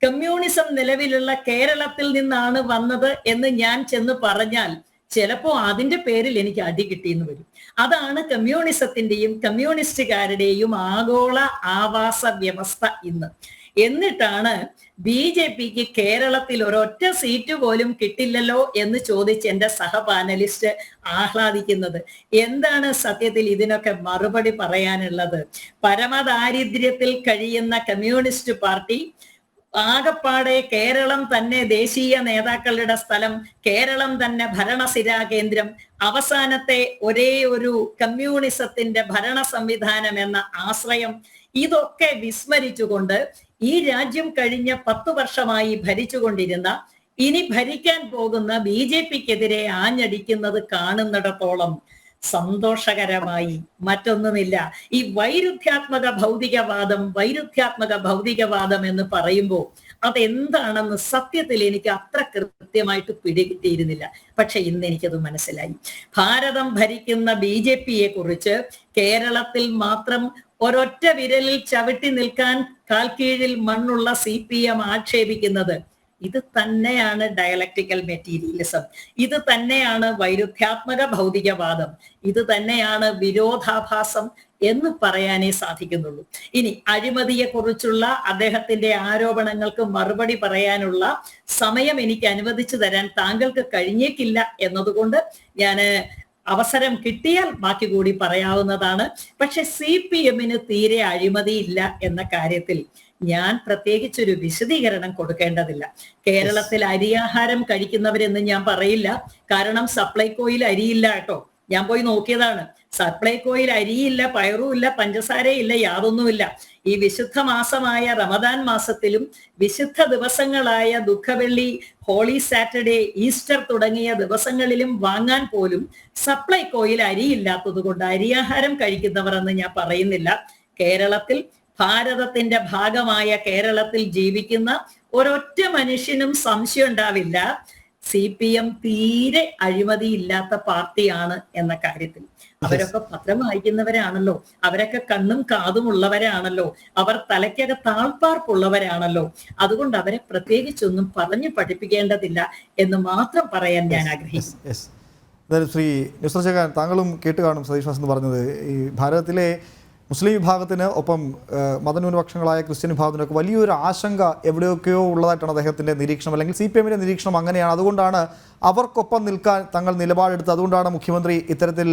കമ്മ്യൂണിസം നിലവിലുള്ള കേരളത്തിൽ നിന്നാണ് വന്നത് എന്ന് ഞാൻ ചെന്ന് പറഞ്ഞാൽ ചിലപ്പോ അതിന്റെ പേരിൽ എനിക്ക് അടി കിട്ടിയെന്ന് വരും. അതാണ് കമ്മ്യൂണിസത്തിന്റെയും കമ്മ്യൂണിസ്റ്റുകാരുടെയും ആഗോള ആവാസ വ്യവസ്ഥ ഇന്ന്. എന്നിട്ടാണ് BJPക്ക് കേരളത്തിൽ ഒരൊറ്റ സീറ്റ് പോലും കിട്ടില്ലല്ലോ എന്ന് ചോദിച്ച് എന്റെ സഹപാനലിസ്റ്റ് ആഹ്ലാദിക്കുന്നത്. എന്താണ് സത്യത്തിൽ ഇതിനൊക്കെ മറുപടി പറയാനുള്ളത്? പരമദാരിദ്ര്യത്തിൽ കഴിയുന്ന കമ്മ്യൂണിസ്റ്റ് പാർട്ടി ആകപ്പാടെ കേരളം തന്നെ ദേശീയ നേതാക്കളുടെ സ്ഥലം, കേരളം തന്നെ ഭരണസിരാ കേന്ദ്രം, അവസാനത്തെ ഒരേ ഒരു കമ്മ്യൂണിസത്തിന്റെ ഭരണ സംവിധാനം എന്ന ആശ്രയം, ഇതൊക്കെ വിസ്മരിച്ചുകൊണ്ട് ഈ രാജ്യം കഴിഞ്ഞ 10 വർഷമായി ഭരിച്ചുകൊണ്ടിരുന്ന, ഇനി ഭരിക്കാൻ പോകുന്ന BJPക്കെതിരെ ആഞ്ഞടിക്കുന്നത് കാണുന്നിടത്തോളം സന്തോഷകരമായി മറ്റൊന്നുമില്ല. ഈ വൈരുദ്ധ്യാത്മക ഭൗതികവാദം എന്ന് പറയുമ്പോൾ അതെന്താണെന്ന് സത്യത്തിൽ എനിക്ക് അത്ര കൃത്യമായിട്ട് പിടികിട്ടിയിരുന്നില്ല. പക്ഷെ ഇന്ന് എനിക്കത് മനസ്സിലായി. ഭാരതം ഭരിക്കുന്ന BJPയെ കുറിച്ച് കേരളത്തിൽ മാത്രം ഒരൊറ്റ വിരലിൽ ചവിട്ടി നിൽക്കാൻ കാൽക്കീഴിൽ മണ്ണുള്ള CPM ആക്ഷേപിക്കുന്നത് ഇത് തന്നെയാണ് ഡയലക്ടിക്കൽ മെറ്റീരിയലിസം, ഇത് തന്നെയാണ് വൈരുദ്ധ്യാത്മക ഭൗതികവാദം, ഇത് തന്നെയാണ് വിരോധാഭാസം എന്ന് പറയാനേ സാധിക്കുന്നുള്ളൂ. ഇനി അഴിമതിയെ കുറിച്ചുള്ള അദ്ദേഹത്തിന്റെ ആരോപണങ്ങൾക്ക് മറുപടി പറയാനുള്ള സമയം എനിക്ക് അനുവദിച്ചു തരാൻ താങ്കൾക്ക് കഴിഞ്ഞേക്കില്ല എന്നതുകൊണ്ട് ഞാന് അവസരം കിട്ടിയാൽ ബാക്കി കൂടി പറയാവുന്നതാണ്. പക്ഷെ CPMന് തീരെ അഴിമതിയില്ല എന്ന കാര്യത്തിൽ ഞാൻ പ്രത്യേകിച്ചൊരു വിശദീകരണം കൊടുക്കേണ്ടതില്ല. കേരളത്തിൽ അരിയാഹാരം കഴിക്കുന്നവരെന്ന് ഞാൻ പറയില്ല, കാരണം സപ്ലൈകോയിൽ അരിയില്ല കേട്ടോ. ഞാൻ പോയി നോക്കിയതാണ്. സപ്ലൈകോയിൽ അരിയില്ല, പയറുമില്ല, പഞ്ചസാരയില്ല, യാതൊന്നുമില്ല. ഈ വിശുദ്ധ മാസമായ റമദാൻ മാസത്തിലും വിശുദ്ധ ദിവസങ്ങളായ ദുഃഖവെള്ളി, ഹോളി സാറ്റർഡേ, ഈസ്റ്റർ തുടങ്ങിയ ദിവസങ്ങളിലും വാങ്ങാൻ പോലും സപ്ലൈകോയിൽ അരിയില്ലാത്തത് കൊണ്ട് അരിയാഹാരം കഴിക്കുന്നവർ എന്ന് ഞാൻ പറയുന്നില്ല. കേരളത്തിൽ, ഭാരതത്തിന്റെ ഭാഗമായ കേരളത്തിൽ ജീവിക്കുന്ന ഒരൊറ്റ മനുഷ്യനും സംശയം ഉണ്ടാവില്ല CPM തീരെ അഴിമതിയില്ലാത്ത പാർട്ടിയാണ് എന്ന കാര്യത്തിൽ. അവരൊക്കെ പത്രം വായിക്കുന്നവരാണല്ലോ, അവരൊക്കെ കണ്ണും കാതും ഉള്ളവരാണല്ലോ, അവർ തലയ്ക്കക താഴ്പ്പാർപ്പുള്ളവരാണല്ലോ. അതുകൊണ്ട് അവരെ പ്രത്യേകിച്ചൊന്നും പറഞ്ഞു പഠിപ്പിക്കേണ്ടതില്ല എന്ന് മാത്രം പറയാൻ ഞാൻ ആഗ്രഹിക്കുന്നു. ശ്രീ നുസ്രത് ഷാൻ, താങ്കളും കേട്ട് കാണും സതീഷ് വാസ് എന്ന് പറഞ്ഞത്. ഈ ഭാരതത്തിലെ മുസ്ലിം വിഭാഗത്തിന് ഒപ്പം മതന്യൂനപക്ഷങ്ങളായ ക്രിസ്ത്യൻ വിഭാഗത്തിനൊക്കെ വലിയൊരു ആശങ്ക എവിടെയൊക്കെയോ ഉള്ളതായിട്ടാണ് അദ്ദേഹത്തിൻ്റെ നിരീക്ഷണം, അല്ലെങ്കിൽ CPMന്റെ നിരീക്ഷണം അങ്ങനെയാണ്. അതുകൊണ്ടാണ് അവർക്കൊപ്പം നിൽക്കാൻ തങ്ങൾ നിലപാടെടുത്തത്. അതുകൊണ്ടാണ് മുഖ്യമന്ത്രി ഇത്തരത്തിൽ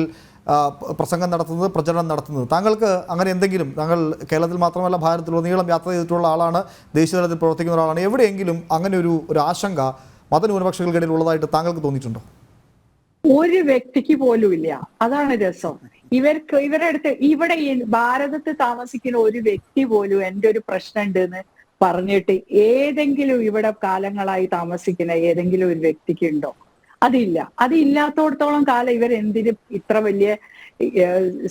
പ്രസംഗം നടത്തുന്നത്, പ്രചരണം നടത്തുന്നത്. താങ്കൾക്ക് അങ്ങനെ എന്തെങ്കിലും, താങ്കൾ കേരളത്തിൽ മാത്രമല്ല ഭാരതത്തിലുടനീളം യാത്ര ചെയ്തിട്ടുള്ള ആളാണ്, ദേശീയ തലത്തിൽ പ്രവർത്തിക്കുന്ന ഒരാളാണ്, എവിടെയെങ്കിലും അങ്ങനെ ഒരു ആശങ്ക മതന്യൂനപക്ഷങ്ങൾക്കിടയിൽ ഉള്ളതായിട്ട് താങ്കൾക്ക് തോന്നിയിട്ടുണ്ടോ? ഒരു വ്യക്തിക്ക് പോലും ഇല്ല. അതാണ് രസം. ഇവരുടെ അടുത്ത് ഇവിടെ ഭാരതത്തിൽ താമസിക്കുന്ന ഒരു വ്യക്തി പോലും എൻ്റെ ഒരു പ്രശ്നം ഉണ്ട് എന്ന് പറഞ്ഞിട്ട് ഏതെങ്കിലും ഇവിടെ കാലങ്ങളായി താമസിക്കുന്ന ഏതെങ്കിലും ഒരു വ്യക്തിക്ക് ഉണ്ടോ? അതില്ല. അതില്ലാത്തോടത്തോളം കാലം ഇവരെന്തിന് ഇത്ര വലിയ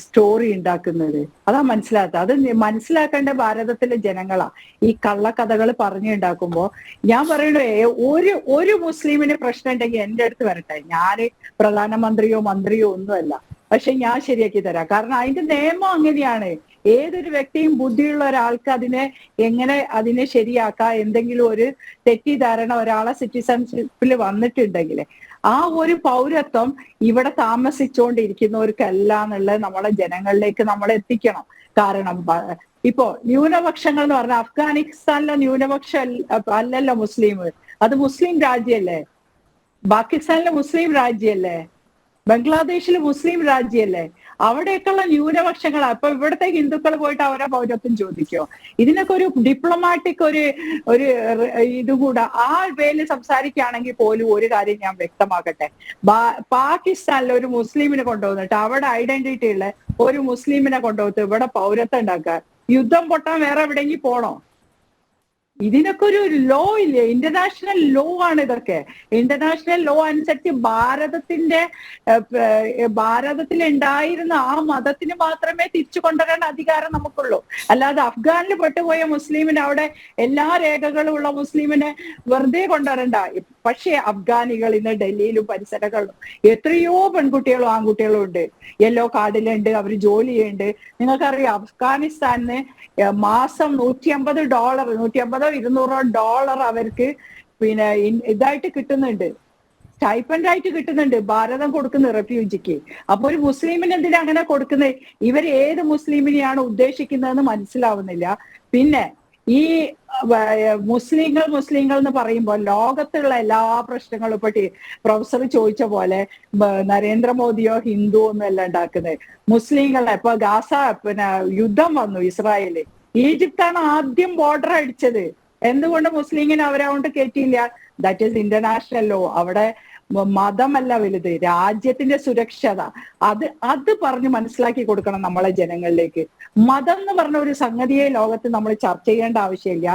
സ്റ്റോറി ഉണ്ടാക്കുന്നത്? അതാ മനസ്സിലാക്കുക. അത് മനസ്സിലാക്കേണ്ട ഭാരതത്തിലെ ജനങ്ങളാ. ഈ കള്ളക്കഥകൾ പറഞ്ഞുണ്ടാക്കുമ്പോ ഞാൻ പറയണു, ഒരു മുസ്ലിമിന് പ്രശ്നം ഉണ്ടെങ്കിൽ എൻ്റെ അടുത്ത് വരട്ടെ. ഞാന് പ്രധാനമന്ത്രിയോ മന്ത്രിയോ ഒന്നുമല്ല, പക്ഷെ ഞാൻ ശരിയാക്കി തരാം. കാരണം അതിന്റെ നിയമം അങ്ങനെയാണ്. ഏതൊരു വ്യക്തിയും ബുദ്ധിയുള്ള ഒരാൾക്ക് എങ്ങനെ ശരിയാക്കാം. എന്തെങ്കിലും ഒരു തെറ്റിദ്ധാരണ ഒരാളെ സിറ്റിസൺഷിപ്പിൽ വന്നിട്ടുണ്ടെങ്കിൽ ആ ഒരു പൗരത്വം ഇവിടെ താമസിച്ചുകൊണ്ടിരിക്കുന്നവർക്കല്ല എന്നുള്ളത് നമ്മളെ ജനങ്ങളിലേക്ക് നമ്മൾ എത്തിക്കണം. കാരണം ഇപ്പോ ന്യൂനപക്ഷങ്ങൾ എന്ന് പറഞ്ഞാൽ അഫ്ഗാനിസ്ഥാനിലെ ന്യൂനപക്ഷ അല്ലല്ലോ മുസ്ലിം, അത് മുസ്ലിം രാജ്യല്ലേ. പാകിസ്ഥാനിലെ മുസ്ലിം രാജ്യല്ലേ. ബംഗ്ലാദേശിൽ മുസ്ലിം രാജ്യല്ലേ. അവിടെയൊക്കെയുള്ള ന്യൂനപക്ഷങ്ങളാ. അപ്പൊ ഇവിടുത്തെ ഹിന്ദുക്കൾ പോയിട്ട് അവരെ പൗരത്വം ചോദിക്കോ? ഇതിനൊക്കെ ഒരു ഡിപ്ലോമാറ്റിക് ഒരു ഇതുകൂടെ ആ വേല് സംസാരിക്കുകയാണെങ്കിൽ പോലും ഒരു കാര്യം ഞാൻ വ്യക്തമാക്കട്ടെ. പാകിസ്ഥാനിലെ ഒരു മുസ്ലിമിനെ കൊണ്ടുവന്നിട്ട് അവിടെ ഐഡന്റിറ്റി ഉള്ള ഒരു മുസ്ലിമിനെ കൊണ്ടുവന്നിട്ട് ഇവിടെ പൗരത്വം ഉണ്ടാക്കുക, യുദ്ധം പൊട്ടാൻ വേറെ എവിടെയെങ്കിൽ പോണോ? ഇതിനൊക്കെ ഒരു ലോ ഇല്ലേ? ഇന്റർനാഷണൽ ലോ ആണ് ഇതൊക്കെ. ഇന്റർനാഷണൽ ലോ അനുസരിച്ച് ഭാരതത്തിൽ ഉണ്ടായിരുന്ന ആ മതത്തിന് മാത്രമേ തിരിച്ചു കൊണ്ടുവരാൻ അധികാരം നമുക്കുള്ളൂ. അല്ലാതെ അഫ്ഗാനിൽ പെട്ടുപോയ മുസ്ലിമിന് അവിടെ എല്ലാ രേഖകളും ഉള്ള മുസ്ലിമിനെ വെറുതെ കൊണ്ടുവരണ്ട. പക്ഷേ അഫ്ഗാനികൾ ഇന്ന് ഡൽഹിയിലും പരിസരങ്ങളിലും എത്രയോ പെൺകുട്ടികളും ആൺകുട്ടികളും ഉണ്ട്, യെല്ലോ കാർഡിലുണ്ട്, അവർ ജോലി ചെയ്യുന്നുണ്ട്. നിങ്ങൾക്കറിയാം അഫ്ഗാനിസ്ഥാനിന് മാസം $150 $200 അവർക്ക് പിന്നെ ഇതായിട്ട് കിട്ടുന്നുണ്ട്, സ്റ്റൈപ്പൻഡ് ആയിട്ട് കിട്ടുന്നുണ്ട്, ഭാരതം കൊടുക്കുന്ന റെഫ്യൂജിക്ക്. അപ്പൊ ഒരു മുസ്ലിമിന് എന്തിനാ അങ്ങനെ കൊടുക്കുന്നത്? ഇവർ ഏത് മുസ്ലിമിനെയാണ് ഉദ്ദേശിക്കുന്നതെന്ന് മനസ്സിലാവുന്നില്ല. പിന്നെ ഈ മുസ്ലിങ്ങൾ എന്ന് പറയുമ്പോൾ ലോകത്തുള്ള എല്ലാ പ്രശ്നങ്ങളും ഇപ്പൊ പ്രൊഫസർ ചോദിച്ച പോലെ നരേന്ദ്രമോദിയോ ഹിന്ദുവോ ഒന്നും ഉണ്ടാക്കുന്നത്. മുസ്ലിങ്ങളെ ഇപ്പൊ ഗാസ പിന്നെ യുദ്ധം വന്നു, ഇസ്രായേല് ഈജിപ്താണ് ആദ്യം ബോർഡർ അടിച്ചത്. എന്തുകൊണ്ട് മുസ്ലിങ്ങിനെ അവരവിടെ കയറ്റിയില്ല? That is international law. അവിടെ മതമല്ല വലുത്, രാജ്യത്തിന്റെ സുരക്ഷത. അത് പറഞ്ഞ് മനസ്സിലാക്കി കൊടുക്കണം നമ്മളെ ജനങ്ങളിലേക്ക്. മതം എന്ന് പറഞ്ഞ ഒരു സംഗതിയെ ലോകത്ത് നമ്മൾ ചർച്ച ചെയ്യേണ്ട ആവശ്യമില്ല.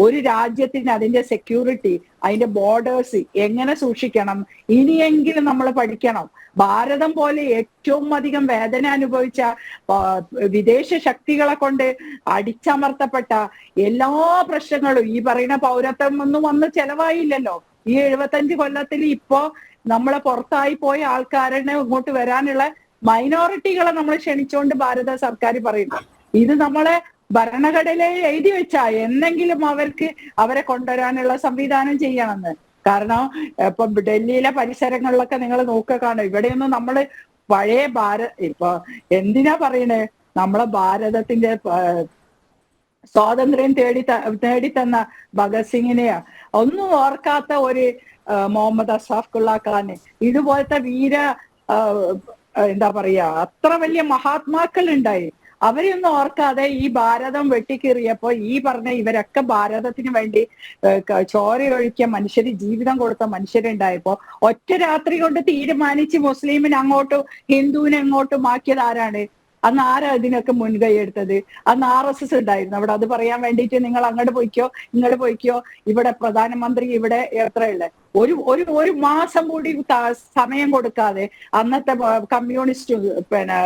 ഒരു രാജ്യത്തിന് അതിന്റെ സെക്യൂരിറ്റി, അതിന്റെ ബോർഡേഴ്സ് എങ്ങനെ സൂക്ഷിക്കണം ഇനിയെങ്കിലും നമ്മൾ പഠിക്കണം. ഭാരതം പോലെ ഏറ്റവും അധികം വേദന അനുഭവിച്ച വിദേശ ശക്തികളെ കൊണ്ട് അടിച്ചമർത്തപ്പെട്ട എല്ലാ പ്രശ്നങ്ങളും ഈ പറയുന്ന പൗരത്വം ഒന്നും വന്ന് ചെലവായില്ലല്ലോ. ഈ 75 കൊല്ലത്തിൽ ഇപ്പോ നമ്മളെ പുറത്തായി പോയ ആൾക്കാരെ ഇങ്ങോട്ട് വരാനുള്ള മൈനോറിറ്റികളെ നമ്മൾ ക്ഷണിച്ചുകൊണ്ട് ഭാരത സർക്കാർ പറയുന്നു. ഇത് നമ്മളെ ഭരണഘടനയിൽ എഴുതി വെച്ചാ എന്നെങ്കിലും അവരെ കൊണ്ടുവരാനുള്ള സംവിധാനം ചെയ്യണമെന്ന്. കാരണം ഇപ്പൊ ഡൽഹിയിലെ പരിസരങ്ങളിലൊക്കെ നിങ്ങൾ കാണും, ഇവിടെയൊന്നും നമ്മള് പഴയ ഇപ്പൊ എന്തിനാ പറയണേ, നമ്മളെ ഭാരതത്തിന്റെ സ്വാതന്ത്ര്യം നേടിത്തന്ന ഭഗത് സിംഗിനെയാ ഒന്നും ഓർക്കാത്ത ഒരു മുഹമ്മദ് അഷ്റഫ് ഖാന്, ഇതുപോലത്തെ എന്താ പറയാ അത്ര വലിയ മഹാത്മാക്കൾ ഉണ്ടായി. അവരെയൊന്നും ഓർക്കാതെ ഈ ഭാരതം വെട്ടിക്കീറിയപ്പോ ഈ പറഞ്ഞ ഇവരൊക്കെ ഭാരതത്തിന് വേണ്ടി ചോരയൊഴിക്കിയ മനുഷ്യര്, ജീവിതം കൊടുത്ത മനുഷ്യരുണ്ടായപ്പോ ഒറ്റ രാത്രി കൊണ്ട് തീരുമാനിച്ച് മുസ്ലിമിനെ അങ്ങോട്ടും ഹിന്ദുവിനെ അങ്ങോട്ടും ആക്കിയത് ആരാണ്? അന്ന് ആരാ ഇതിനൊക്കെ മുൻകൈ എടുത്തത്? അന്ന് RSS ഉണ്ടായിരുന്നു അവിടെ. അത് പറയാൻ വേണ്ടിയിട്ട് നിങ്ങൾ അങ്ങോട്ട് പോയിക്കോ ഇങ്ങോട്ട് പോയിക്കോ. ഇവിടെ പ്രധാനമന്ത്രി ഇവിടെ എത്രയുള്ളത് ഒരു മാസം കൂടി സമയം കൊടുക്കാതെ അന്നത്തെ കമ്മ്യൂണിസ്റ്റ് പിന്നെ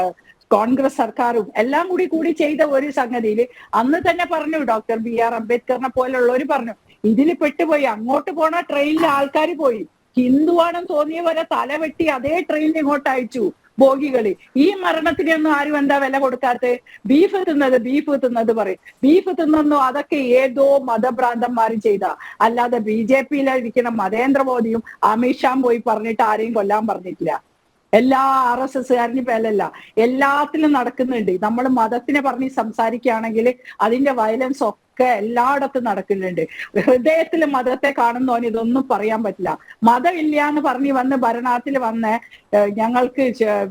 കോൺഗ്രസ് സർക്കാരും എല്ലാം കൂടി ചെയ്ത ഒരു സംഗതിയിൽ അന്ന് തന്നെ പറഞ്ഞു, ഡോക്ടർ BR അംബേദ്കറിനെ പോലുള്ളവർ പറഞ്ഞു, ഇതിൽ പെട്ടുപോയി. അങ്ങോട്ട് പോണ ട്രെയിനിൽ ആൾക്കാർ പോയി, ഹിന്ദുവാണെന്ന് തോന്നിയ പോലെ തല വെട്ടി അതേ ട്രെയിനിൽ ഇങ്ങോട്ട് അയച്ചു ബോഗികള്. ഈ മരണത്തിനൊന്നും ആരും എന്താ വില കൊടുക്കാത്ത? ബീഫ് തിന്നത് പറയും. ബീഫ് തിന്നു അതൊക്കെ ഏതോ മതഭ്രാന്തന്മാരും ചെയ്ത, അല്ലാതെ BJPയിലിരിക്കുന്ന നരേന്ദ്രമോദിയും അമിത്ഷായും പോയി പറഞ്ഞിട്ട് ആരെയും കൊല്ലാൻ പറഞ്ഞിട്ടില്ല. എല്ലാ RSSകാരനും പേലല്ല, എല്ലാത്തിലും നടക്കുന്നുണ്ട്. നമ്മൾ മതത്തിനെ പറഞ്ഞ് സംസാരിക്കുകയാണെങ്കിൽ അതിന്റെ വയലൻസ് ഒക്കെ എല്ലായിടത്തും നടക്കുന്നുണ്ട്. ഹൃദയത്തിൽ മതത്തെ കാണുന്നവന് ഇതൊന്നും പറയാൻ പറ്റില്ല. മതമില്ല എന്ന് പറഞ്ഞ് ഭരണത്തിൽ വന്ന് ഞങ്ങൾക്ക്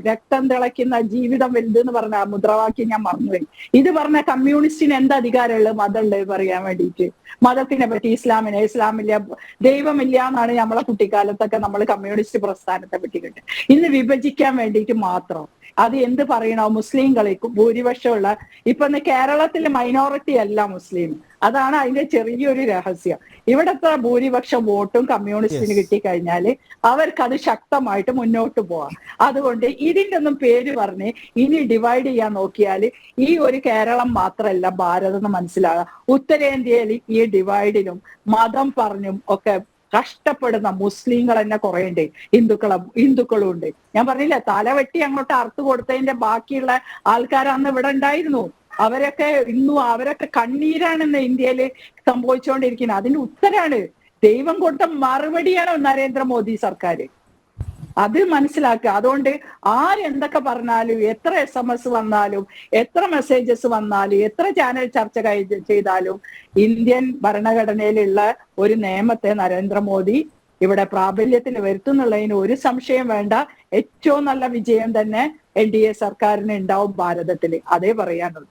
രക്തം തിളയ്ക്കുന്ന ജീവിതം വലുതെന്ന് പറഞ്ഞ മുദ്രാവാക്യം ഞാൻ മറന്നുപോയി. ഇത് പറഞ്ഞ കമ്മ്യൂണിസ്റ്റിന് എന്ത് അധികാരമുള്ളത് മതമുള്ളത് പറയാൻ വേണ്ടിയിട്ട്? മതത്തിനെ പറ്റി ഇസ്ലാമില്ല, ദൈവമില്ല എന്നാണ് നമ്മളെ കുട്ടിക്കാലത്തൊക്കെ നമ്മൾ കമ്മ്യൂണിസ്റ്റ് പ്രസ്ഥാനത്തെ പറ്റി കേട്ടത്. ഇന്ന് വിഭജിക്കാൻ വേണ്ടിയിട്ട് മാത്രം. അത് എന്ത് പറയണോ? മുസ്ലിങ്ങളെ ഭൂരിപക്ഷമുള്ള ഇപ്പൊ കേരളത്തിൽ മൈനോറിറ്റി അല്ല മുസ്ലിം. അതാണ് അതിന്റെ ചെറിയൊരു രഹസ്യം. ഇവിടത്തെ ഭൂരിപക്ഷം വോട്ടും കമ്മ്യൂണിസ്റ്റിന് കിട്ടിക്കഴിഞ്ഞാല് അവർക്കത് ശക്തമായിട്ട് മുന്നോട്ട് പോവാം. അതുകൊണ്ട് ഇതിന്റെ ഒന്നും പേര് പറഞ്ഞ് ഇനി ഡിവൈഡ് ചെയ്യാൻ നോക്കിയാല് ഈ ഒരു കേരളം മാത്രമല്ല ഭാരതം എന്ന് മനസ്സിലാകാം. ഉത്തരേന്ത്യയിൽ ഈ ഡിവൈഡിലും മതം പറഞ്ഞും ഒക്കെ കഷ്ടപ്പെടുന്ന മുസ്ലിങ്ങൾ തന്നെ കുറെ ഉണ്ട്, ഹിന്ദുക്കളും ഉണ്ട്. ഞാൻ പറഞ്ഞില്ല, തലവെട്ടി അങ്ങോട്ട് അറുത്ത് കൊടുത്തതിന്റെ ബാക്കിയുള്ള ആൾക്കാർ അന്ന് ഇവിടെ ഉണ്ടായിരുന്നു. അവരൊക്കെ കണ്ണീരാണെന്ന് ഇന്ത്യയിൽ സംഭവിച്ചുകൊണ്ടിരിക്കുന്നത്. അതിന്റെ ഉത്തരാണ്, ദൈവം കൊടുത്ത മറുപടിയാണ് നരേന്ദ്രമോദി സർക്കാർ. അത് മനസ്സിലാക്കുക. അതുകൊണ്ട് ആരെന്തൊക്കെ പറഞ്ഞാലും, എത്ര SMS വന്നാലും, എത്ര മെസ്സേജസ് വന്നാലും, എത്ര ചാനൽ ചർച്ച ചെയ്താലും ഇന്ത്യൻ ഭരണഘടനയിലുള്ള ഒരു നിയമത്തെ നരേന്ദ്രമോദി ഇവിടെ പ്രാബല്യത്തിൽ വരുത്തുന്നുള്ളതിന് ഒരു സംശയം വേണ്ട. ഏറ്റവും നല്ല വിജയം തന്നെ NDA സർക്കാരിന് ഉണ്ടാവും ഭാരതത്തിൽ. അതേ പറയാനുള്ളൂ.